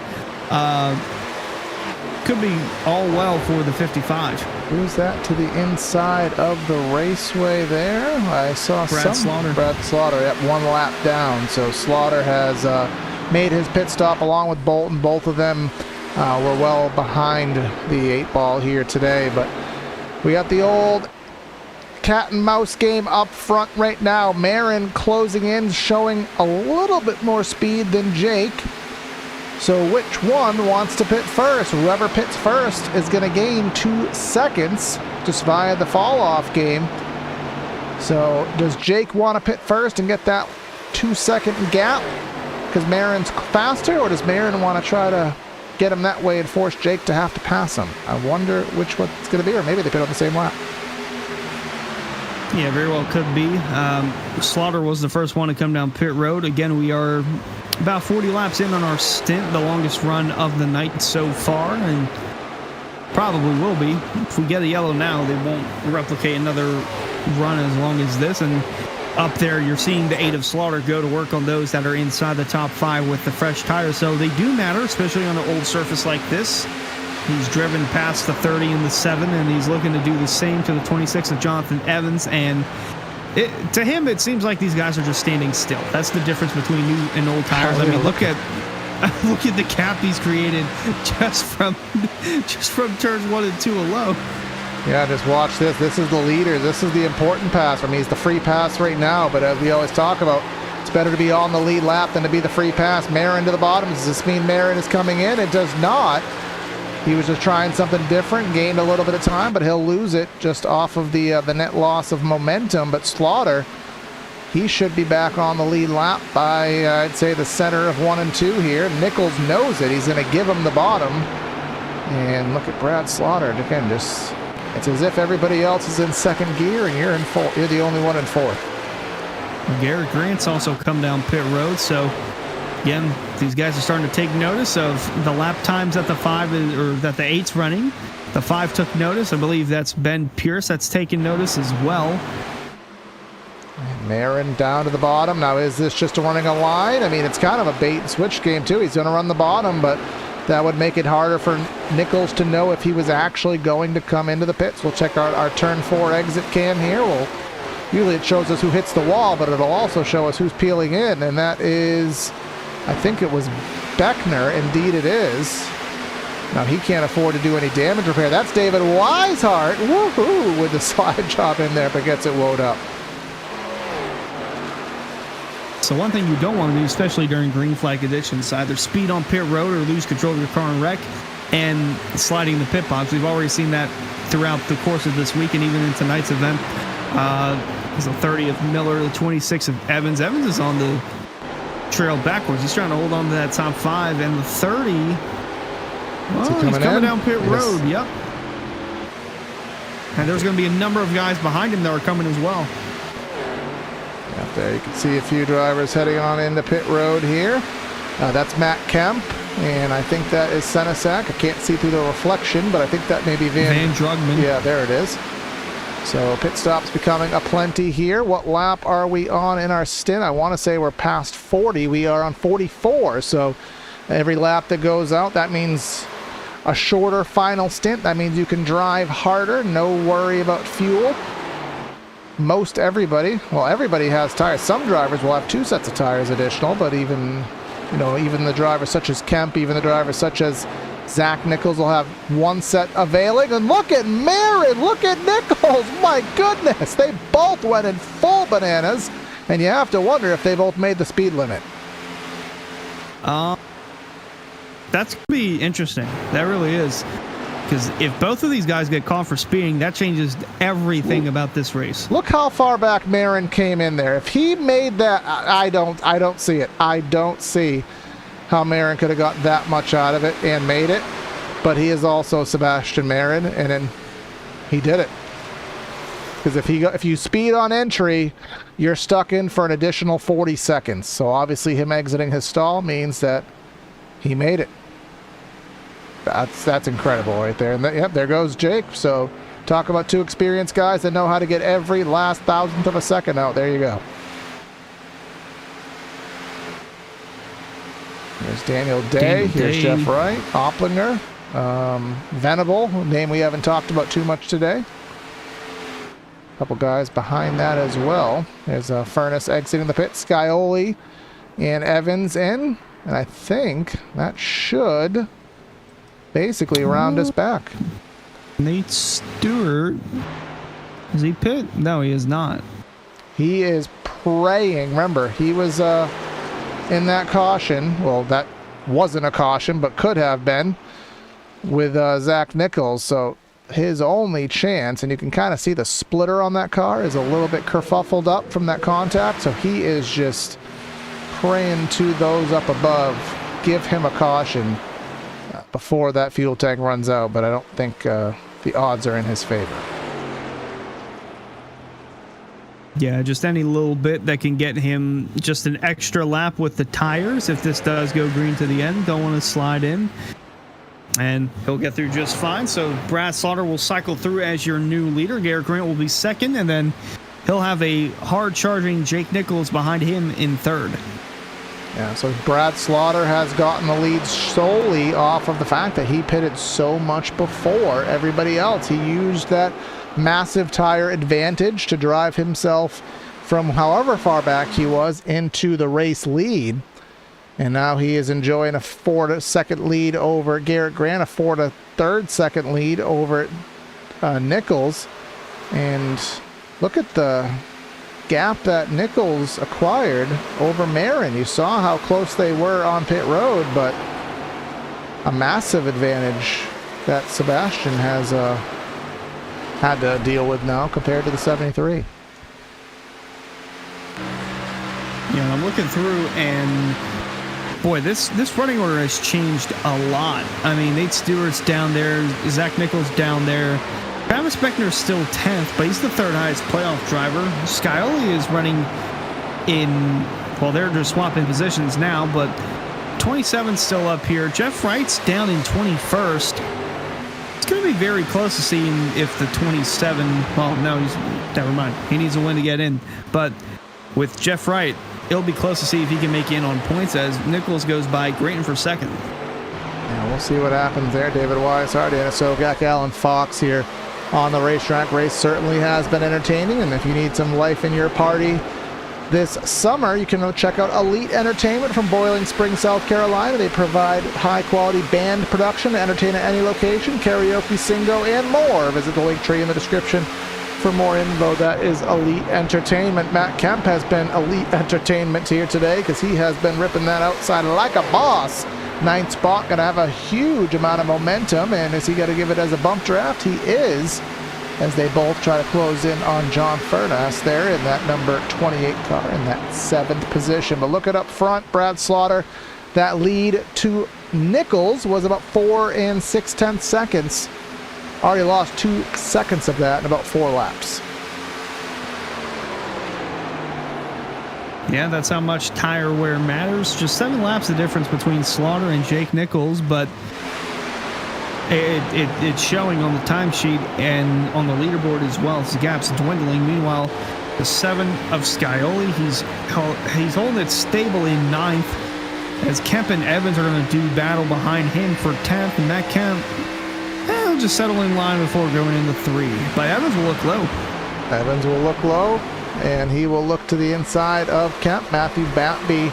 could be all well for the 55. Who's that to the inside of the raceway there? I saw Brad Slaughter. Brad Slaughter, yep, 1 lap down. So Slaughter has made his pit stop along with Bolton. Both of them were well behind the 8 ball here today, but we got the old cat and mouse game up front right now. Marin closing in, showing a little bit more speed than Jake. So which one wants to pit first? Whoever pits first is going to gain 2 seconds just via the fall-off game. So does Jake want to pit first and get that 2-second gap because Marin's faster, or does Marin want to try to get him that way and force Jake to have to pass him? I wonder which one it's going to be, or maybe they pit on the same lap. Yeah, very well could be. Slaughter was the first one to come down pit road. Again, we are about 40 laps in on our stint, the longest run of the night so far, and probably will be. If we get a yellow now, they won't replicate another run as long as this. And up there, you're seeing the 8 of Slaughter go to work on those that are inside the top 5 with the fresh tires. So they do matter, especially on an old surface like this. He's driven past the 30 and the 7, and he's looking to do the same to the 26 of Jonathan Evans. And to him, it seems like these guys are just standing still. That's the difference between new and old tires. I mean, look at the gap he's created just from turns 1 and 2 alone. Yeah, just watch this. This is the leader. This is the important pass for me. He's the free pass right now, but as we always talk about, it's better to be on the lead lap than to be the free pass. Marin to the bottom. Does this mean Marin is coming in? It does not. He was just trying something different, gained a little bit of time, but he'll lose it just off of the net loss of momentum. But Slaughter, he should be back on the lead lap by, I'd say, the center of 1 and 2 here. Nichols knows it. He's going to give him the bottom. And look at Brad Slaughter. Again, just, it's as if everybody else is in second gear and you're the only one in fourth. Garrett Grant's also come down pit road, so again, these guys are starting to take notice of the lap times that the 5 or that the 8's running. The 5 took notice. I believe that's Ben Pierce that's taken notice as well. Marin down to the bottom. Now, is this just running a line? I mean, it's kind of a bait and switch game too. He's going to run the bottom, but that would make it harder for Nichols to know if he was actually going to come into the pits. We'll check our turn 4 exit cam here. Usually it shows us who hits the wall, but it'll also show us who's peeling in, and that is, I think it was Beckner. Indeed it is. Now he can't afford to do any damage repair. That's David Weishart, woohoo, with the slide job in there, but gets it woed up. So one thing you don't want to do, especially during green flag conditions, is either speed on pit road or lose control of your car and wreck, and sliding the pit box. We've already seen that throughout the course of this week and even in tonight's event. It's the 30 of Miller, the 26 of Evans. Evans is on the trail backwards. He's trying to hold on to that top 5, and the 30. Well, he's coming down pit road. Yep. And there's going to be a number of guys behind him that are coming as well. Up there, you can see a few drivers heading on into pit road here. That's Matt Kemp, and I think that is Senesac. I can't see through the reflection, but I think that may be Van Drugman. Yeah, there it is. So pit stops becoming a plenty here. What lap are we on in our stint? I want to say we're past 40. We are on 44. So every lap that goes out, that means a shorter final stint. That means you can drive harder. No worry about fuel. Most everybody, well, everybody has tires. Some drivers will have 2 sets of tires additional, but even the drivers such as Kemp, even the drivers such as Zach Nichols will have 1 set availing. And look at Marin, look at Nichols. My goodness, they both went in full bananas, and you have to wonder if they both made the speed limit. That's going to be interesting. That really is. Because if both of these guys get caught for speeding, that changes everything about this race. Look how far back Marin came in there. If he made that, I don't see it. I don't see how Marin could have got that much out of it and made it. But he is also Sebastian Marin, and then he did it. Because if you speed on entry, you're stuck in for an additional 40 seconds. So obviously him exiting his stall means that he made it. That's incredible right there. And yep, there goes Jake. So talk about 2 experienced guys that know how to get every last thousandth of a second out. There you go. There's Daniel Day. Here's Jeff Wright. Opplinger. Venable, a name we haven't talked about too much today. A couple guys behind that as well. There's Furness exiting the pit. Scioli and Evans in. And I think that should basically round us back. Nate Stewart. Is he pit? No, he is not. He is praying. Remember, he was in that caution. Well, that wasn't a caution, but could have been with Zach Nichols. So his only chance, and you can kind of see the splitter on that car is a little bit kerfuffled up from that contact. So he is just praying to those up above, give him a caution before that fuel tank runs out. But I don't think the odds are in his favor. Yeah, just any little bit that can get him just an extra lap with the tires. If this does go green to the end, don't want to slide in. And he'll get through just fine. So Brad Slaughter will cycle through as your new leader. Garrett Grant will be second, and then he'll have a hard-charging Jake Nichols behind him in third. Yeah, so Brad Slaughter has gotten the lead solely off of the fact that he pitted so much before everybody else. He used that massive tire advantage to drive himself from however far back he was into the race lead. And now he is enjoying a 4-second lead over Garrett Grant, a 4-3rd-second lead over Nichols. And look at the gap that Nichols acquired over Marin. You saw how close they were on pit road, but a massive advantage that Sebastian has had to deal with now compared to the 73. Yeah, I'm looking through, and boy, this running order has changed a lot. I mean, Nate Stewart's down there, Zach Nichols down there. Travis Beckner's still 10th, but he's the third highest playoff driver. Scioli is running in, well, they're just swapping positions now, but 27's still up here. Jeff Wright's down in 21st. It's going to be very close to seeing if the 27, well, no, never mind. He needs a win to get in. But with Jeff Wright, it'll be close to see if he can make in on points as Nichols goes by Grayton for second. Yeah, we'll see what happens there. David Weishart, Anna Sogak, Alan Fox here on the racetrack. Race certainly has been entertaining, and if you need some life in your party this summer, you can check out Elite Entertainment from Boiling Springs, South Carolina. They provide high-quality band production to entertain at any location, karaoke, singo, and more. Visit the link tree in the description for more info. That is Elite Entertainment. Matt Kemp has been Elite Entertainment here today because he has been ripping that outside like a boss. 9th spot, going to have a huge amount of momentum, and is he going to give it as a bump draft? He is, as they both try to close in on John Furnace there in that number 28 car in that 7th position. But look at up front, Brad Slaughter, that lead to Nichols was about 4 6/10 seconds. Already lost 2 seconds of that in about 4 laps. Yeah, that's how much tire wear matters. Just 7 laps the difference between Slaughter and Jake Nichols, but it's showing on the timesheet and on the leaderboard as well. The gap's dwindling. Meanwhile, the 7 of Scioli, he's holding it stable in 9th as Kemp and Evans are going to do battle behind him for 10th, and Matt Kemp will just settle in line before going into 3. But Evans will look low. Evans will look low, and he will look to the inside of Kemp. Matthew Batby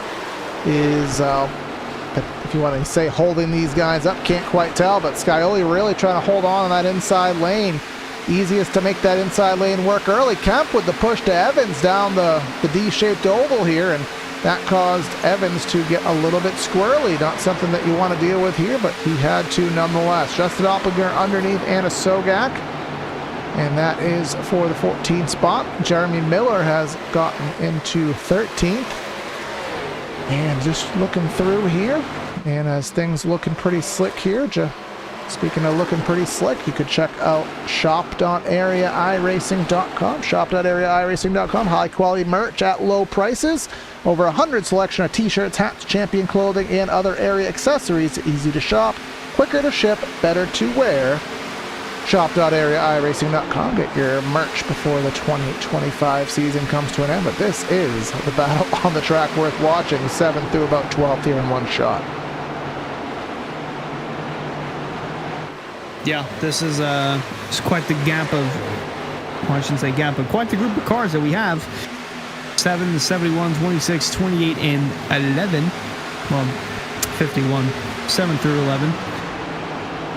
is, if you want to say holding these guys up, can't quite tell, but Scioli really trying to hold on in that inside lane. Easiest to make that inside lane work early. Kemp with the push to Evans down the D-shaped oval here, and that caused Evans to get a little bit squirrely. Not something that you want to deal with here, but he had to nonetheless. Justin Opplinger underneath Anna Sogak, and that is for the 14th spot. Jeremy Miller has gotten into 13th. And just looking through here, and as things looking pretty slick here, speaking of looking pretty slick, you could check out shop.areairacing.com. Shop.areairacing.com. High quality merch at low prices. Over 100 selection of t-shirts, hats, champion clothing, and other area accessories. Easy to shop, quicker to ship, better to wear. Shop.areairacing.com. Get your merch before the 2025 season comes to an end. But this is the battle on the track worth watching. 7th through about 12th here in one shot. Yeah, this is it's quite the gap of, well, I shouldn't say gap, but quite the group of cars that we have. 7, the 71, 26, 28, and 11. Well, 51. 7 through 11.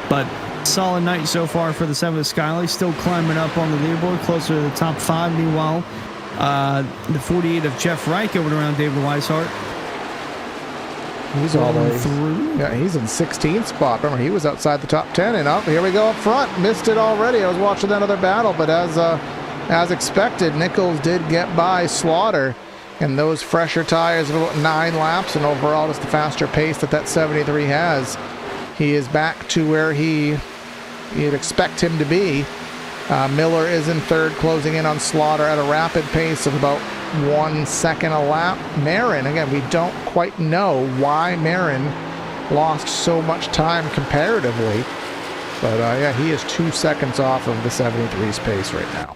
But solid night so far for the 7 of Scioli. Still climbing up on the leaderboard, closer to the top 5. Meanwhile, the 48 of Jeff Reich over around David Weishart. He's all the way through. Yeah, he's in 16th spot. Remember, he was outside the top 10, and up here we go up front. Missed it already. I was watching that other battle, but as expected, Nichols did get by Slaughter, and those fresher tires of about 9 laps, and overall just the faster pace that 73 has. He is back to where you'd expect him to be. Miller is in third, closing in on Slaughter at a rapid pace of about 1 second a lap. Marin, again, we don't quite know why Marin lost so much time comparatively, but yeah, he is 2 seconds off of the 73's pace right now.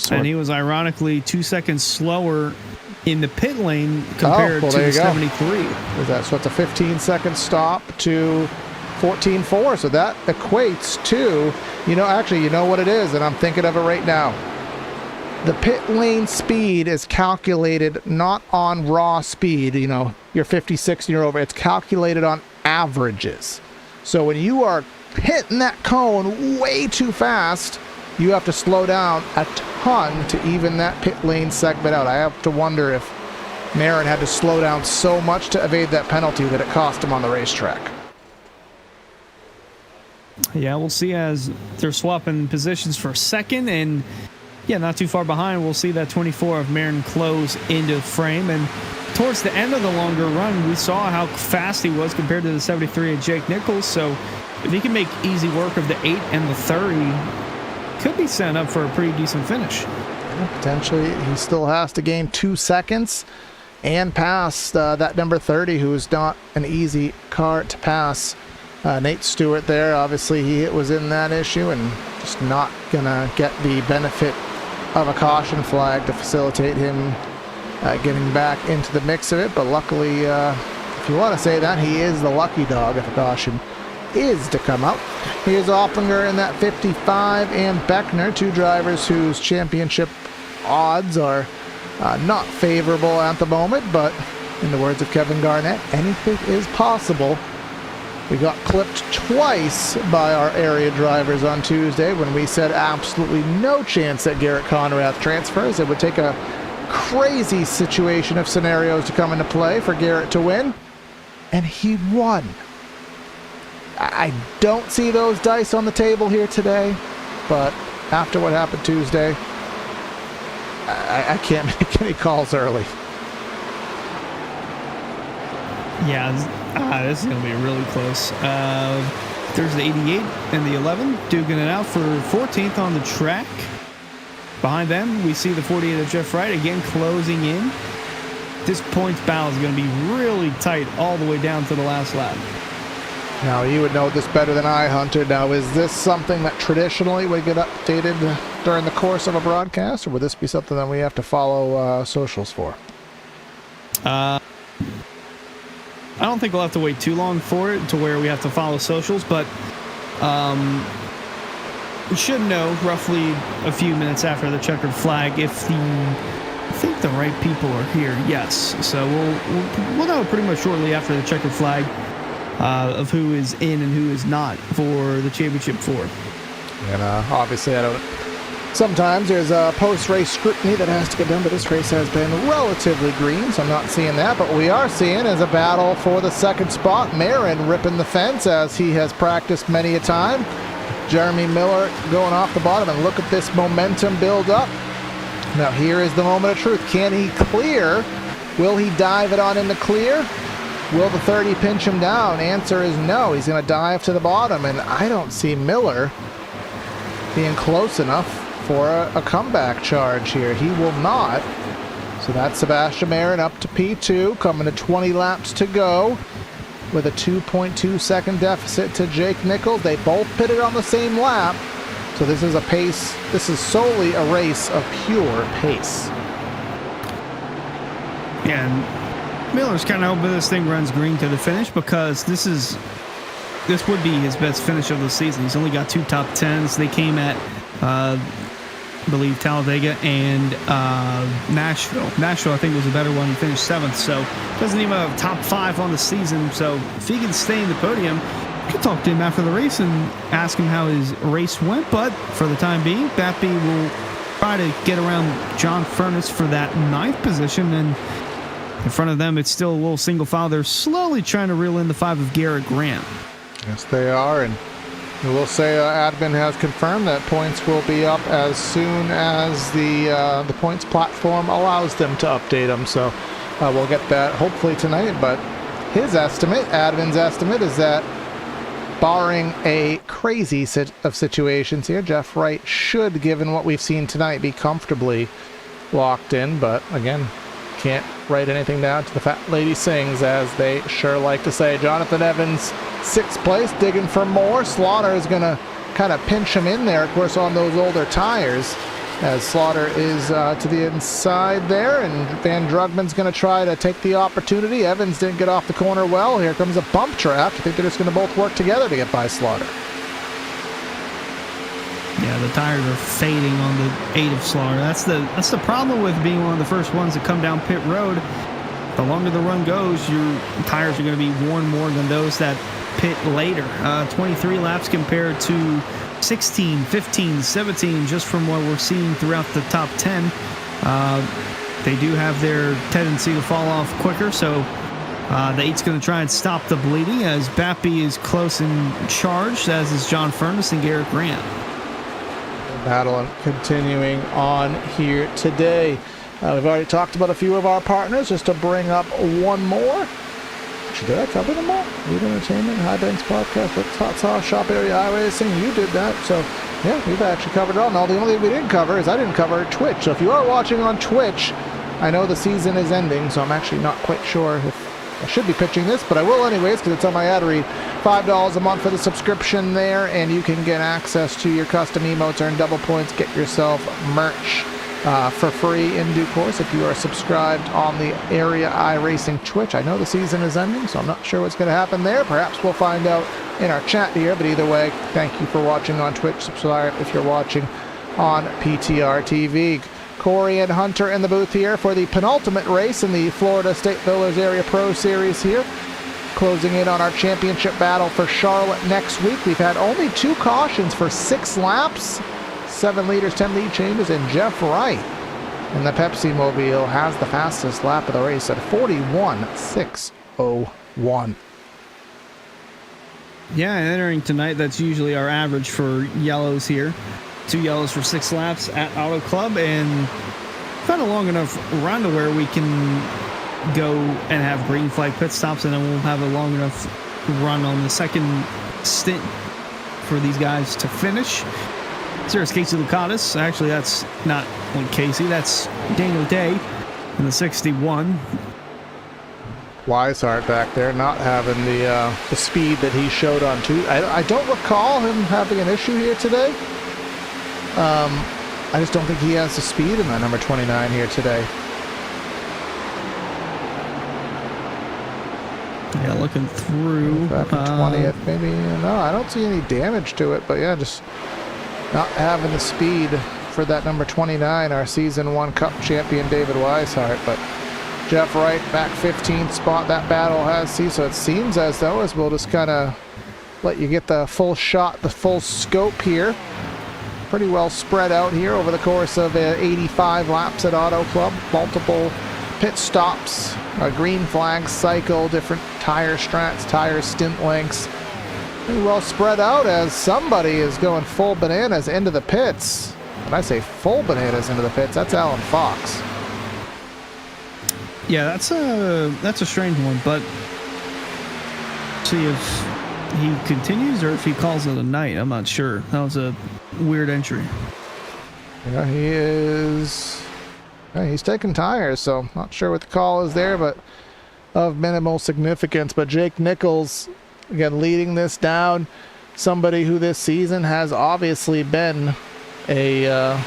And he was ironically 2 seconds slower in the pit lane compared to the 73. So it's a 15-second stop to 14.4. So that equates to, you know what it is, and I'm thinking of it right now. The pit lane speed is calculated not on raw speed, you're 56 and you're over. It's calculated on averages. So when you are hitting that cone way too fast, you have to slow down a ton to even that pit lane segment out. I have to wonder if Marin had to slow down so much to evade that penalty that it cost him on the racetrack. Yeah, we'll see as they're swapping positions for second, and yeah, not too far behind, we'll see that 24 of Marin close into frame. And towards the end of the longer run, we saw how fast he was compared to the 73 of Jake Nichols. So if he can make easy work of the 8 and the 30, could be set up for a pretty decent finish. Yeah, potentially, he still has to gain 2 seconds and pass that number 30, who is not an easy car to pass. Nate Stewart there, obviously he was in that issue and just not gonna get the benefit of a caution flag to facilitate him getting back into the mix of it. But luckily, if you want to say that, he is the lucky dog if a caution is to come out. Here's Opplinger in that 55 and Beckner, two drivers whose championship odds are not favorable at the moment, but in the words of Kevin Garnett, anything is possible. We got clipped twice by our area drivers on Tuesday when we said absolutely no chance that Garrett Conrath transfers. It would take a crazy situation of scenarios to come into play for Garrett to win, and he won. I don't see those dice on the table here today, but after what happened Tuesday, I can't make any calls early. Yeah, this is going to be really close. There's the 88 and the 11 duking it out for 14th on the track. Behind them, we see the 48 of Jeff Wright again closing in. This points battle is going to be really tight all the way down to the last lap. Now, you would know this better than I, Hunter. Now, is this something that traditionally would get updated during the course of a broadcast, or would this be something that we have to follow socials for? I don't think we'll have to wait too long for it to where we have to follow socials, but we should know roughly a few minutes after the checkered flag if I think the right people are here. Yes, so we'll know pretty much shortly after the checkered flag of who is in and who is not for the championship 4. And obviously, sometimes there's a post-race scrutiny that has to get done, but this race has been relatively green, so I'm not seeing that. But what we are seeing is a battle for the second spot. Marin ripping the fence as he has practiced many a time. Jeremy Miller going off the bottom, and look at this momentum build up. Now here is the moment of truth. Can he clear? Will he dive it on into clear? Will the 30 pinch him down? Answer is no. He's going to dive to the bottom, and I don't see Miller being close enough for a comeback charge here. He will not. So that's Sebastian Marin up to P2, coming to 20 laps to go with a 2.2 second deficit to Jake Nichols. They both pitted on the same lap. So this is a pace. This is solely a race of pure pace. Yeah, and Miller's kind of hoping this thing runs green to the finish because this would be his best finish of the season. He's only got 2 top 10s. They came at I believe Talladega and Nashville. Nashville, I think, was a better one. He finished 7th, so doesn't even have top 5 on the season. So if he can stay in the podium, you can talk to him after the race and ask him how his race went. But for the time being, Bappy will try to get around John Furness for that 9th position. And In front of them, it's still a little single file. They're slowly trying to reel in the 5 of Garrett Grant. Yes, they are, and we will say admin has confirmed that points will be up as soon as the points platform allows them to update them. So we'll get that hopefully tonight. But his estimate, admin's estimate, is that barring a crazy of situations here, Jeff Wright should, given what we've seen tonight, be comfortably locked in. But again, can't write anything down to the fat lady sings, as they sure like to say. Jonathan Evans, 6th place, digging for more. Slaughter is going to kind of pinch him in there, of course, on those older tires, as Slaughter is to the inside there, and Van Drugman's going to try to take the opportunity. Evans didn't get off the corner well. Here comes a bump draft. I think they're just going to both work together to get by Slaughter. Yeah, the tires are fading on the 8 of Slaughter. That's the problem with being one of the first ones to come down pit road. The longer the run goes, your tires are going to be worn more than those that pit later. 23 laps compared to 16, 15, 17, just from what we're seeing throughout the top 10. They do have their tendency to fall off quicker, so the 8's going to try and stop the bleeding, as Bappy is close and charged, as is John Furness and Garrett Grant. Battle continuing on here today. We've already talked about a few of our partners. Just to bring up one more. Actually, did I cover them all? Lead Entertainment, High Banks Podcast, Rick's Hot Sauce, Shop Area iRacing. You did that. So, yeah, we've actually covered it all. Now, the only thing we didn't cover is I didn't cover Twitch. So if you are watching on Twitch, I know the season is ending, so I'm actually not quite sure if I should be pitching this, but I will anyways, because it's on my ad read. $5 a month for the subscription there, and you can get access to your custom emotes, earn double points, get yourself merch for free in due course if you are subscribed on the Area iRacing Twitch. I know the season is ending, so I'm not sure what's going to happen there. Perhaps we'll find out in our chat here, but either way, thank you for watching on Twitch. Subscribe if you're watching on PTR TV. Corey and Hunter in the booth here for the penultimate race in the Florida State Builders Area Pro Series here. Closing in on our championship battle for Charlotte next week. We've had only 2 cautions for 6 laps, 7 liters, 10 lead changes, and Jeff Wright in the Pepsi Mobile has the fastest lap of the race at 41.601. Yeah, and entering tonight, that's usually our average for yellows here. 2 yellows for 6 laps at Auto Club, and kind of long enough run to where we can go and have green flag pit stops, and then we'll have a long enough run on the second stint for these guys to finish. There's Casey Lucatis. Actually, that's not Casey. That's Daniel Day in the 61. Weishart back there not having the speed that he showed on Tuesday. I don't recall him having an issue here today. I just don't think he has the speed in that number 29 here today. Yeah, looking through. Back in 20th, maybe. No, I don't see any damage to it, but yeah, just not having the speed for that number 29, our Season 1 Cup champion David Weishart. But Jeff Wright back 15th spot. That battle has ceased, so it seems as though as we'll just kind of let you get the full shot, the full scope here. Pretty well spread out here over the course of 85 laps at Auto Club. Multiple pit stops, a green flag cycle, different tire strats, tire stint lengths. Pretty well spread out as somebody is going full bananas into the pits. When I say full bananas into the pits, that's Alan Fox. Yeah, that's a strange one, but see if he continues or if he calls it a night. I'm not sure. That was a weird entry. Yeah, he is. Yeah, he's taking tires, so not sure what the call is there, but of minimal significance. But Jake Nichols, again, leading this down. Somebody who this season has obviously been a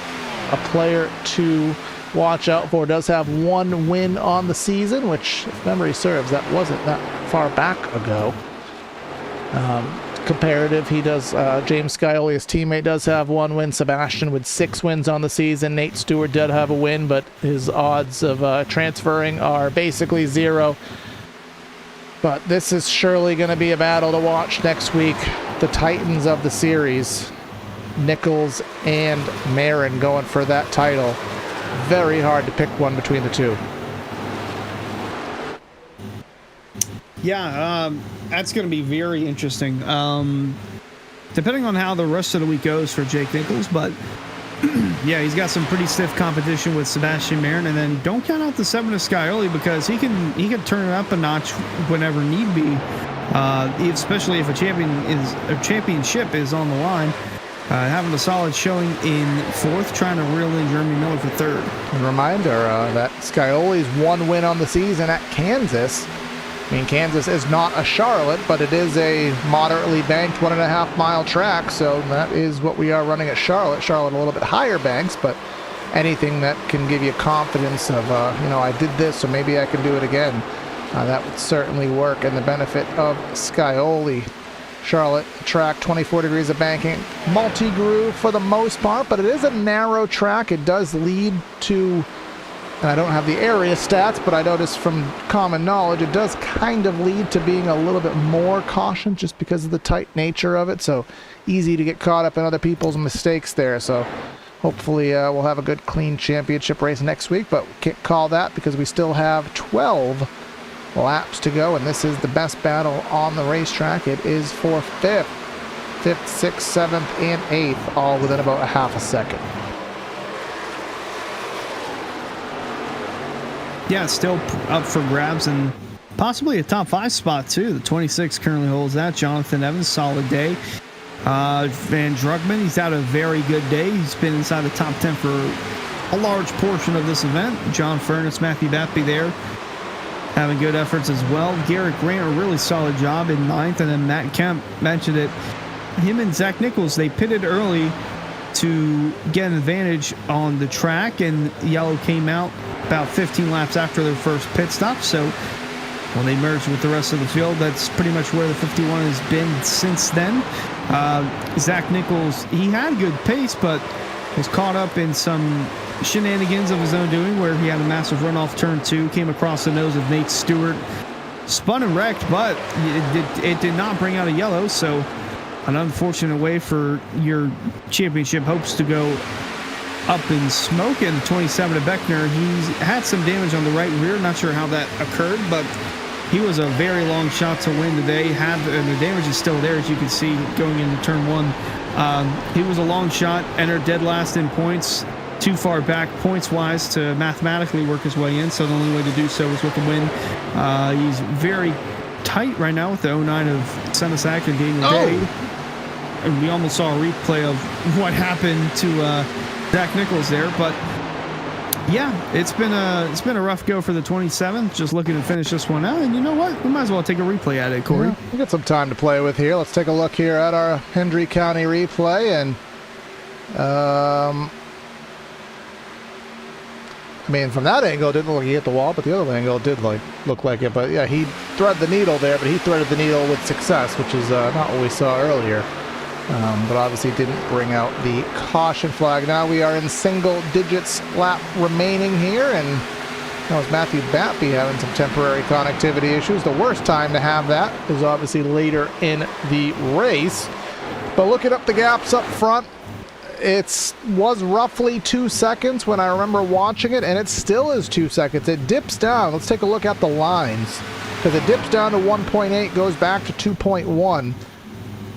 player to watch out for. Does have 1 win on the season, which, if memory serves, that wasn't that far back ago. Comparative, he does, James Scioli, his teammate, does have 1 win. Sebastian with 6 wins on the season. Nate Stewart did have a win, but his odds of transferring are basically 0. But this is surely going to be a battle to watch next week. The Titans of the series, Nichols and Marin, going for that title. Very hard to pick one between the two. Yeah, that's going to be very interesting. Depending on how the rest of the week goes for Jake Nichols, but yeah, he's got some pretty stiff competition with Sebastian Marin, and then don't count out the 7 of Scioli because he can turn it up a notch whenever need be, especially if a championship is on the line. Having a solid showing in 4th, trying to reel in Jeremy Miller for 3rd. A reminder that Scioli's 1 win on the season at Kansas. I mean, Kansas is not a Charlotte, but it is a moderately banked 1.5 mile track, so that is what we are running at Charlotte. Charlotte a little bit higher banks, but anything that can give you confidence of, I did this, so maybe I can do it again. That would certainly work in the benefit of Scioli. Charlotte track, 24 degrees of banking, multi-groove for the most part, but it is a narrow track. It does lead to, and I don't have the area stats, but I noticed from common knowledge, it does kind of lead to being a little bit more caution just because of the tight nature of it. So easy to get caught up in other people's mistakes there. So hopefully we'll have a good clean championship race next week, but we can't call that because we still have 12 laps to go, and this is the best battle on the racetrack. It is for 5th, 6th, 7th, and 8th, all within about a half a second. Yeah, it's still up for grabs and possibly a top 5 spot too. The 26 currently holds that. Jonathan Evans, solid day. Van Drugman, he's had a very good day. He's been inside the top 10 for a large portion of this event. John Furness, Matthew Bappy there, having good efforts as well. Garrett Grant, a really solid job in 9th. And then Matt Kemp mentioned it. Him and Zach Nichols, they pitted early to get an advantage on the track, and yellow came out about 15 laps after their first pit stop. So when they merged with the rest of the field, that's pretty much where the 51 has been since then. Zach Nichols, he had good pace, but was caught up in some shenanigans of his own doing where he had a massive runoff turn 2, came across the nose of Nate Stewart, spun and wrecked, but it did not bring out a yellow. So an unfortunate way for your championship hopes to go up in smoke. And 27 of Beckner, he's had some damage on the right rear. Not sure how that occurred, but he was a very long shot to win today. And the damage is still there, as you can see, going into turn 1. He was a long shot, entered dead last in points, too far back points-wise to mathematically work his way in, so the only way to do so was with the win. He's very tight right now with the 09 of Senesac and Daniel Day. And we almost saw a replay of what happened to Zach Nichols there, but yeah, it's been a rough go for the 27th. Just looking to finish this one out, and you know what? We might as well take a replay at it, Corey. Yeah, we got some time to play with here. Let's take a look here at our Hendry County replay, and I mean, from that angle, it didn't look like he hit the wall, but the other angle did look like it. But yeah, he threaded the needle there, but he threaded the needle with success, which is not what we saw earlier. But obviously didn't bring out the caution flag. Now we are in single digits lap remaining here, and that was Matthew Bappy having some temporary connectivity issues. The worst time to have that is obviously later in the race. But looking up the gaps up front, it was roughly 2 seconds when I remember watching it, and it still is 2 seconds. It dips down. Let's take a look at the lines, because it dips down to 1.8, goes back to 2.1.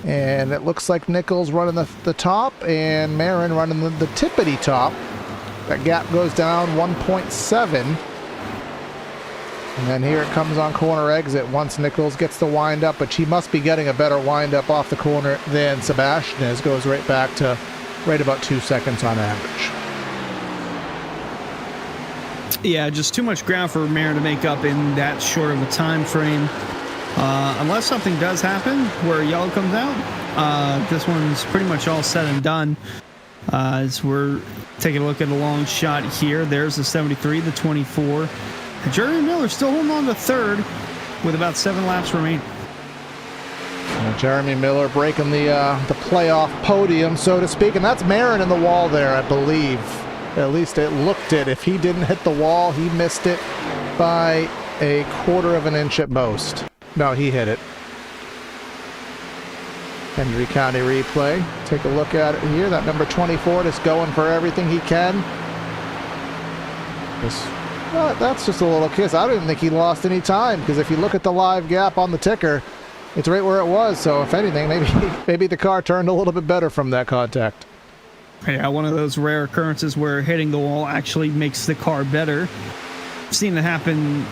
And it looks like Nichols running the top and Marin running the tippity top. That gap goes down 1.7. And then here it comes on corner exit once Nichols gets the wind up, but she must be getting a better wind up off the corner than Sebastian is. Goes right back to right about 2 seconds on average. Yeah, just too much ground for Marin to make up in that short of a time frame. Unless something does happen where yellow comes out, this one's pretty much all said and done. As we're taking a look at a long shot here, there's the 73, the 24. And Jeremy Miller still holding on to 3rd with about 7 laps remaining. Jeremy Miller breaking the playoff podium, so to speak, and that's Marin in the wall there, I believe. At least it looked it. If he didn't hit the wall, he missed it by a 1/4 of an inch at most. No, he hit it. Hendry County replay. Take a look at it here. That number 24 is going for everything he can. Just But that's just a little kiss. I don't even think he lost any time, because if you look at the live gap on the ticker, it's right where it was. So if anything, maybe the car turned a little bit better from that contact. Yeah, one of those rare occurrences where hitting the wall actually makes the car better. I've seen it happen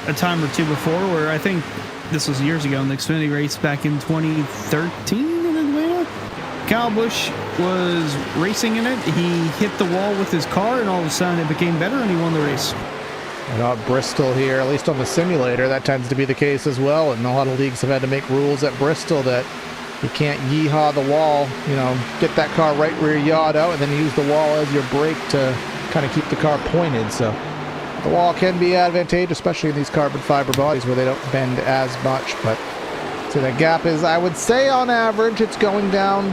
a time or two before, where I think this was years ago in the Xfinity race back in 2013 in Atlanta. Kyle Busch was racing in it. He hit the wall with his car, and all of a sudden it became better, and he won the race. And at Bristol here, at least on the simulator, that tends to be the case as well. And a lot of leagues have had to make rules at Bristol that you can't yeehaw the wall, get that car right where you yawed out and then use the wall as your brake to kind of keep the car pointed. So the wall can be advantageous, especially in these carbon fiber bodies where they don't bend as much. But so the gap is, I would say on average, it's going down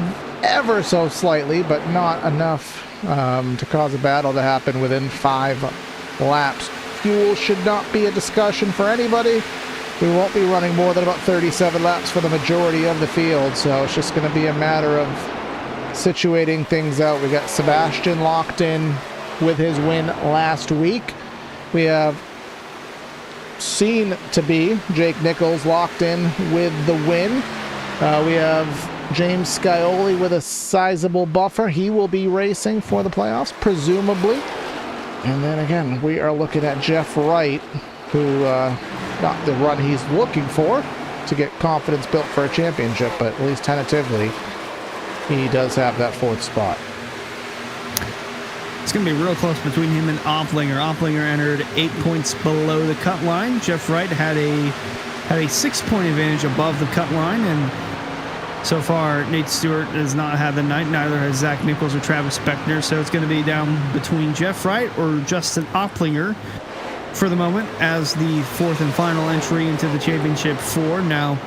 ever so slightly, but not enough to cause a battle to happen within 5 laps. Fuel should not be a discussion for anybody. We won't be running more than about 37 laps for the majority of the field, so it's just going to be a matter of situating things out. We got Sebastian locked in with his win last week. We have seen to be Jake Nichols locked in with the win. We have James Scioli with a sizable buffer. He will be racing for the playoffs, presumably. And then again, we are looking at Jeff Wright, who got the run he's looking for to get confidence built for a championship, but at least tentatively, he does have that 4th spot. It's going to be real close between him and Opplinger. Opplinger entered 8 points below the cut line. Jeff Wright had a 6-point advantage above the cut line, and so far, Nate Stewart has not had the night. Neither has Zach Nichols or Travis Spector. So it's going to be down between Jeff Wright or Justin Opplinger for the moment as the 4th and final entry into the Championship 4. Now,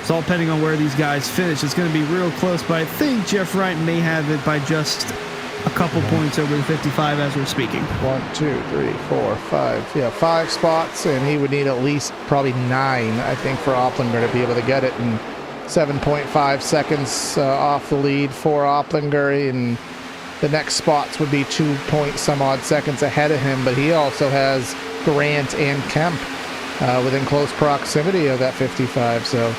it's all depending on where these guys finish. It's going to be real close, but I think Jeff Wright may have it by just a couple points over the 55 as we're speaking. 1, 2, 3, 4, 5. Yeah, 5 spots, and he would need at least probably 9, I think, for Opplinger to be able to get it. And 7.5 seconds off the lead for Opplinger, and the next spots would be 2 point some odd seconds ahead of him, but he also has Grant and Kemp within close proximity of that 55, so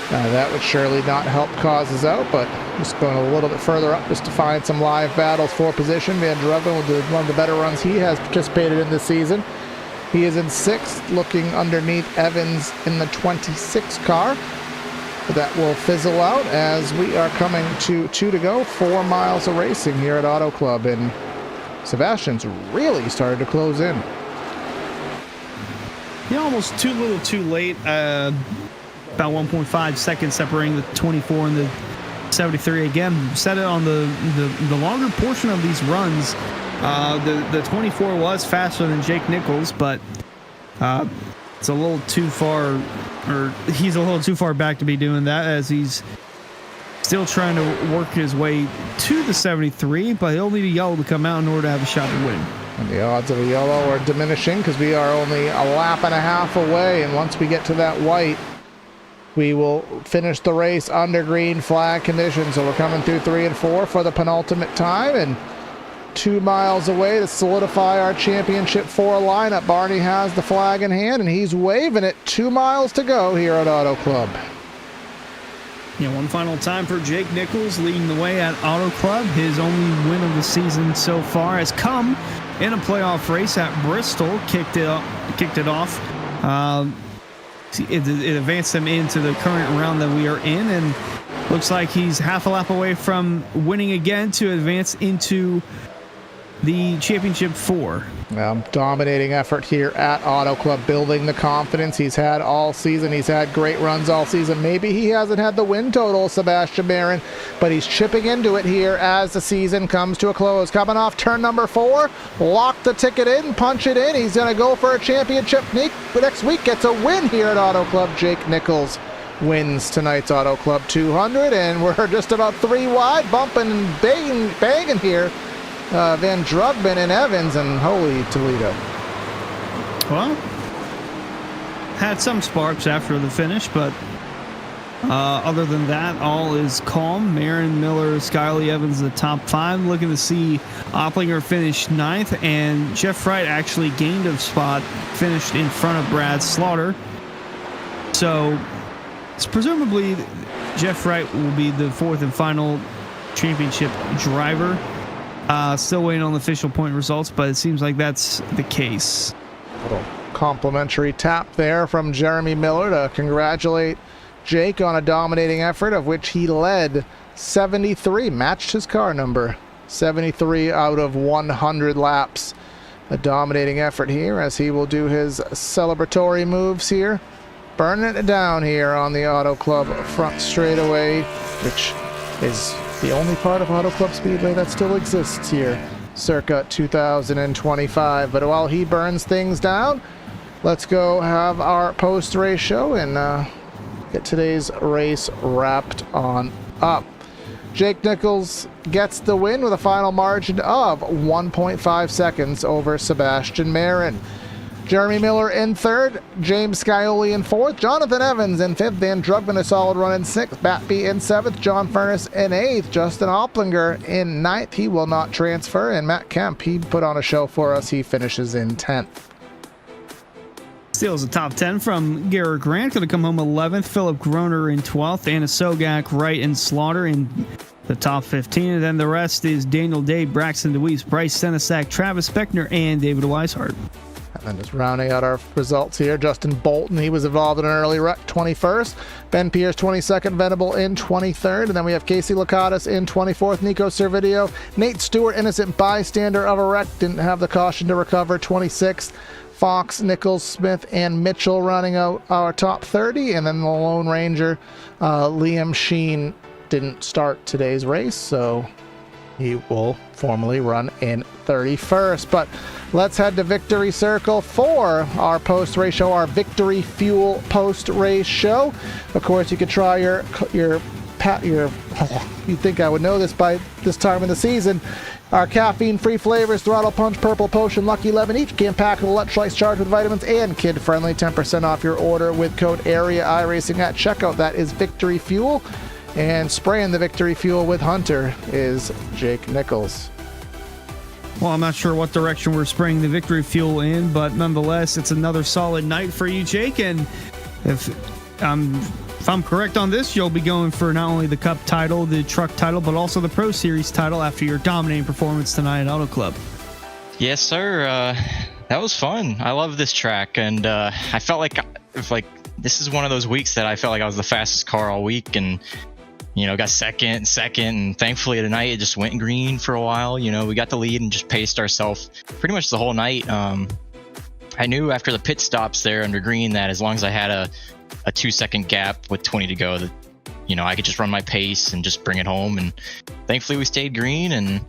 that would surely not help causes out, but just going a little bit further up just to find some live battles for position. Van Druppen will do one of the better runs he has participated in this season. He is in 6th, looking underneath Evans in the 26 car. That will fizzle out as we are coming to 2 to go, 4 miles of racing here at Auto Club, and Sebastian's really started to close in. Yeah, almost too little too late. About 1.5 seconds separating the 24 and the 73. Again, said it on the longer portion of these runs. The 24 was faster than Jake Nichols, but it's a little too far, or he's a little too far back to be doing that, as he's still trying to work his way to the 73, but he'll need a yellow to come out in order to have a shot to win. And the odds of a yellow are diminishing because we are only a lap and a half away, and once we get to that white, we will finish the race under green flag conditions. So we're coming through 3 and 4 for the penultimate time, and 2 miles away to solidify our championship 4 lineup. Barney has the flag in hand, and he's waving it. 2 miles to go here at Auto Club. Yeah, one final time for Jake Nichols leading the way at Auto Club. His only win of the season so far has come in a playoff race at Bristol. Kicked it off. It advanced him into the current round that we are in, and looks like he's half a lap away from winning again to advance into the Championship 4. Dominating effort here at Auto Club, building the confidence he's had all season. He's had great runs all season. Maybe he hasn't had the win total, Sebastian Barron, but he's chipping into it here as the season comes to a close. Coming off turn number 4, lock the ticket in, punch it in. He's going to go for a championship next week. Gets a win here at Auto Club. Jake Nichols wins tonight's Auto Club 200, and we're just about 3 wide, bumping and banging here. Van Druppen and Evans, and holy Toledo. Well, had some sparks after the finish, but Other than that, all is calm. Marin, Miller, Skyley Evans, the top 5. Looking to see Opplinger finish 9th, and Jeff Wright actually gained a spot, finished in front of Brad Slaughter. So, it's presumably Jeff Wright will be the 4th and final championship driver. Still waiting on the official point results, but it seems like that's the case. Little complimentary tap there from Jeremy Miller to congratulate Jake on a dominating effort, of which he led 73, matched his car number, 73 out of 100 laps. A dominating effort here as he will do his celebratory moves here. Burning it down here on the Auto Club front straightaway, which is the only part of Auto Club Speedway that still exists here, circa 2025. But while he burns things down, let's go have our post-race show and get today's race wrapped on up. Jake Nichols gets the win with a final margin of 1.5 seconds over Sebastian Marin. Jeremy Miller in 3rd, James Scioli in 4th, Jonathan Evans in 5th, Dan Drugman a solid run in 6th, Batby in 7th, John Furness in 8th, Justin Opplinger in 9th, he will not transfer, and Matt Kemp, he put on a show for us, he finishes in 10th. Steals a top 10 from Garrett Grant, going to come home 11th. Philip Groner in 12th. Anna Sogak, Wright, and Slaughter in the top 15. And then the rest is Daniel Day, Braxton DeWeese, Bryce Senesac, Travis Beckner, and David Weishart. And then just rounding out our results here, Justin Bolton, he was involved in an early wreck, 21st. Ben Pierce, 22nd. Venable in 23rd. And then we have Casey Lakatos in 24th. Nico Servideo. Nate Stewart, innocent bystander of a wreck, didn't have the caution to recover, 26th. Fox, Nichols, Smith, and Mitchell running out our top 30. And then the Lone Ranger, Liam Sheen, didn't start today's race, so he will formally run in 31st. But let's head to Victory Circle for our post-race show, our Victory Fuel post-race show. Of course, you could try your you'd think I would know this by this time of the season. Our caffeine-free flavors, Throttle Punch, Purple Potion, Lucky 11, each can pack with electrolytes charged with vitamins and kid-friendly. 10% off your order with code AREA iRacing at checkout. That is Victory Fuel. And spraying the Victory Fuel with Hunter is Jake Nichols. Well, I'm not sure what direction we're spraying the Victory Fuel in, but nonetheless, it's another solid night for you, Jake. And if I'm correct on this, you'll be going for not only the Cup title, the Truck title, but also the Pro Series title after your dominating performance tonight at Auto Club. Yes, sir. That was fun. I love this track, and I felt like this is one of those weeks that I felt like I was the fastest car all week, and got second, and thankfully tonight it just went green for a while. We got the lead and just paced ourselves pretty much the whole night. I knew after the pit stops there under green that as long as I had a 2-second gap with 20 to go, that I could just run my pace and just bring it home. And thankfully we stayed green, and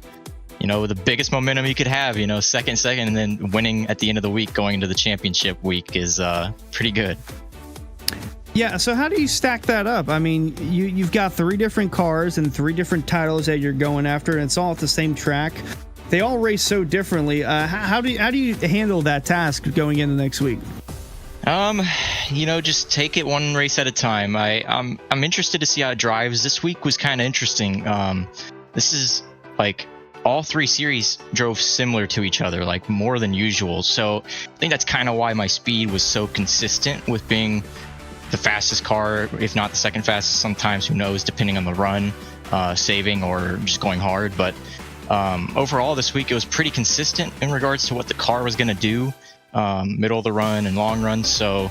the biggest momentum you could have, second, and then winning at the end of the week going into the championship week is pretty good. Yeah, so how do you stack that up? I mean, you've got 3 different cars and 3 different titles that you're going after, and it's all at the same track. They all race so differently. How do you handle that task going into next week? Just take it one race at a time. I'm interested to see how it drives. This week was kind of interesting. This is like all 3 series drove similar to each other, like more than usual. So I think that's kind of why my speed was so consistent with being the fastest car, if not the second fastest sometimes, who knows, depending on the run, saving or just going hard. But overall this week it was pretty consistent in regards to what the car was going to do, middle of the run and long runs. So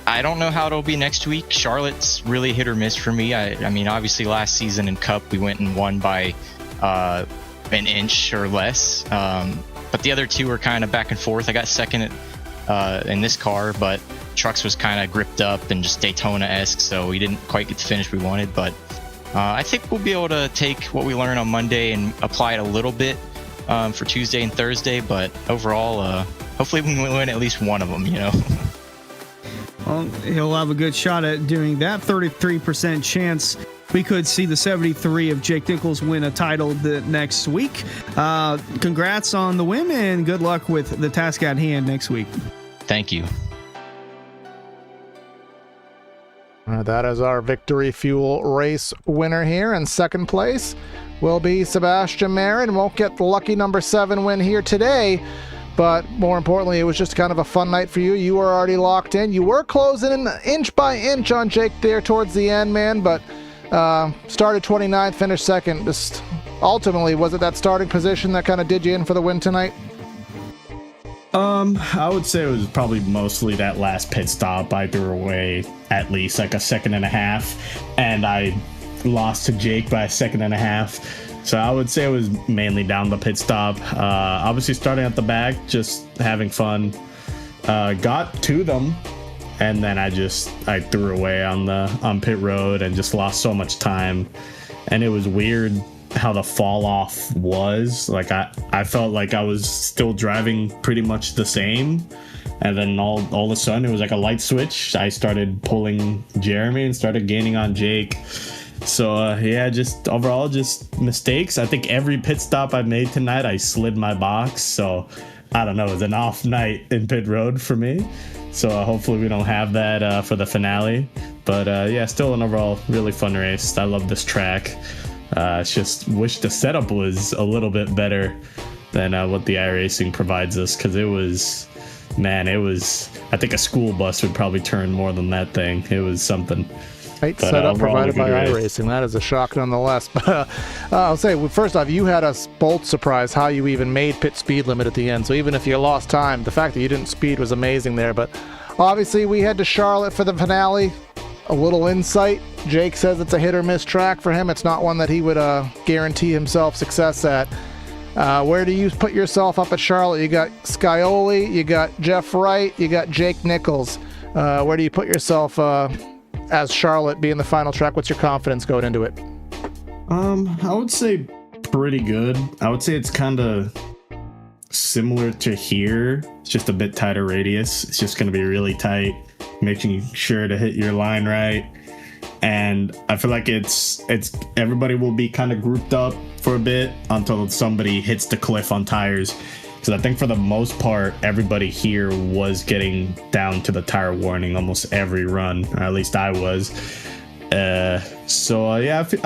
I don't know how it'll be next week. Charlotte's really hit or miss for me. I mean, obviously last season in Cup we went and won by an inch or less, but the other 2 were kind of back and forth. I got second in this car, but Trucks was kind of gripped up and just Daytona-esque, so we didn't quite get the finish we wanted. But I think we'll be able to take what we learned on Monday and apply it a little bit for Tuesday and Thursday. But overall, hopefully we can win at least one of them, Well, he'll have a good shot at doing that. 33% chance we could see the 73 of Jake Nichols win a title the next week. Congrats on the win, and good luck with the task at hand next week. Thank you. That is our Victory Fuel race winner here. In second place will be Sebastian Marin. Won't get the lucky number 7 win here today, but more importantly, it was just kind of a fun night for you. You were already locked in. You were closing in inch by inch on Jake there towards the end, man, but started 29th, finished second. Just ultimately, was it that starting position that kind of did you in for the win tonight? I would say it was probably mostly that last pit stop. I threw away at least like a second and a half, and I lost to Jake by a second and a half. So I would say it was mainly down the pit stop. Obviously starting at the back, just having fun. Got to them, and then I threw away on pit road and just lost so much time. And it was weird how the fall off was. Like I felt like I was still driving pretty much the same, and then all of a sudden it was like a light switch. I started pulling Jeremy and started gaining on Jake. So just overall just mistakes. I think every pit stop I made tonight I slid my box, so I don't know, it was an off night in pit road for me. So hopefully we don't have that for the finale. But still an overall really fun race. I love this track. Just wish the setup was a little bit better than what the iRacing provides us, because it was, I think a school bus would probably turn more than that thing. It was something. Right, setup provided by iRacing. That is a shock nonetheless. But I'll say, first off, you had us both surprised how you even made pit speed limit at the end. So even if you lost time, the fact that you didn't speed was amazing there. But obviously we head to Charlotte for the finale. A little insight. Jake says it's a hit or miss track for him. It's not one that he would guarantee himself success at. Where do you put yourself up at Charlotte? You got Scioli, you got Jeff Wright, you got Jake Nichols. Where do you put yourself as Charlotte being the final track? What's your confidence going into it? I would say pretty good. I would say it's kind of similar to here. It's just a bit tighter radius. It's just going to be really tight, making sure to hit your line right. And I feel like it's everybody will be kind of grouped up for a bit until somebody hits the cliff on tires. Because I think for the most part, everybody here was getting down to the tire warning almost every run, or at least I was. I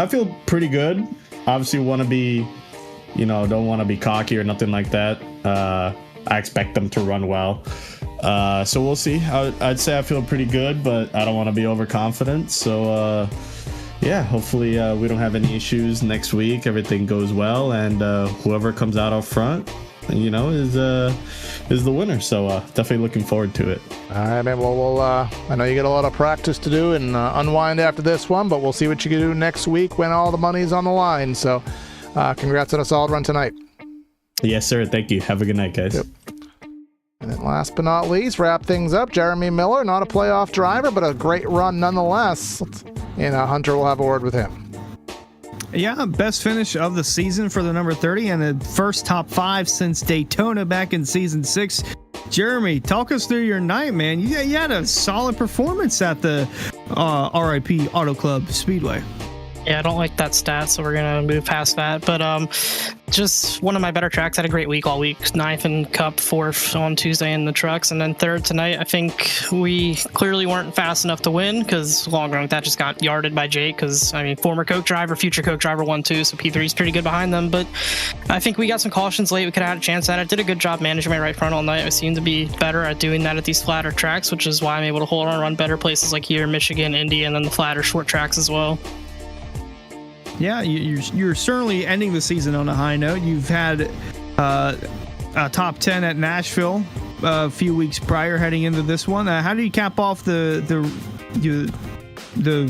feel pretty good. Obviously want to be, don't want to be cocky or nothing like that. I expect them to run well. So we'll see. I'd say I feel pretty good, but I don't want to be overconfident. So hopefully we don't have any issues next week. Everything goes well, and whoever comes out up front, is the winner. So definitely looking forward to it. All right, man. Well, I know you got a lot of practice to do and unwind after this one, but we'll see what you can do next week when all the money's on the line. So congrats on a solid run tonight. Yes, sir. Thank you. Have a good night, guys. Yep. And then last but not least, wrap things up, Jeremy Miller, not a playoff driver, but a great run nonetheless. And Hunter will have a word with him. Yeah, best finish of the season for the number 30 and the first top 5 since Daytona back in season 6. Jeremy, talk us through your night, man. You had a solid performance at the RIP Auto Club Speedway. Yeah, I don't like that stat, so we're going to move past that. But just one of my better tracks. Had a great week all week. 9th in Cup, 4th on Tuesday in the trucks, and then 3rd tonight. I think we clearly weren't fast enough to win because long run that just got yarded by Jake because, former Coke driver, future Coke driver won too, so P3 is pretty good behind them. But I think we got some cautions late. We could have had a chance at it. Did a good job managing my right front all night. I seem to be better at doing that at these flatter tracks, which is why I'm able to hold on, run better places like here, Michigan, Indy, and then the flatter short tracks as well. Yeah, you're certainly ending the season on a high note. You've had a top 10 at Nashville a few weeks prior heading into this one. How do you cap off the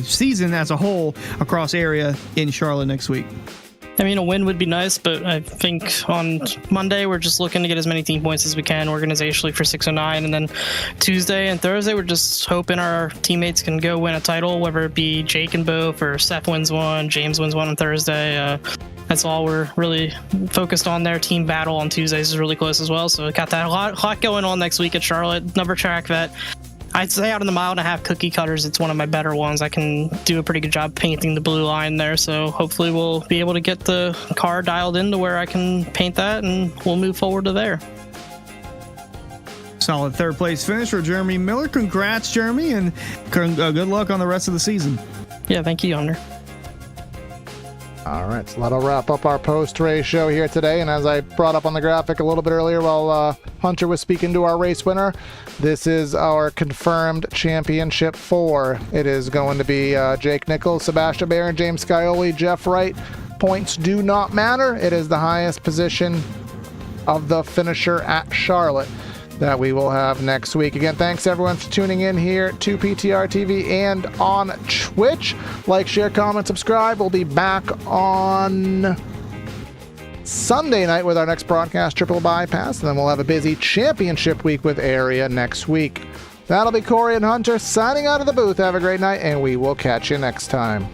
season as a whole across area in Charlotte next week? A win would be nice, but I think on Monday we're just looking to get as many team points as we can organizationally for 609, and then Tuesday and Thursday we're just hoping our teammates can go win a title, whether it be Jake and Bo, or Seth wins one, James wins one on Thursday. That's all we're really focused on there. Team battle on Tuesdays is really close as well, so we got that a lot going on next week at Charlotte. Number track that I'd say out in the 1.5 mile cookie cutters, it's one of my better ones. I can do a pretty good job painting the blue line there, so hopefully we'll be able to get the car dialed in to where I can paint that, and we'll move forward to there. Solid third place finish for Jeremy Miller. Congrats, Jeremy, and good luck on the rest of the season. Yeah, thank you, Hunter. All right, so that'll wrap up our post-race show here today. And as I brought up on the graphic a little bit earlier while Hunter was speaking to our race winner, this is our confirmed championship 4. It is going to be Jake Nichols, Sebastian Barron, James Scioli, Jeff Wright. Points do not matter. It is the highest position of the finisher at Charlotte that we will have next week. Again, thanks everyone for tuning in here to PTR TV and on Twitch. Like, share, comment, subscribe. We'll be back on Sunday night with our next broadcast, Triple Bypass, and then we'll have a busy championship week with Area next week. That'll be Corey and Hunter signing out of the booth. Have a great night, and we will catch you next time.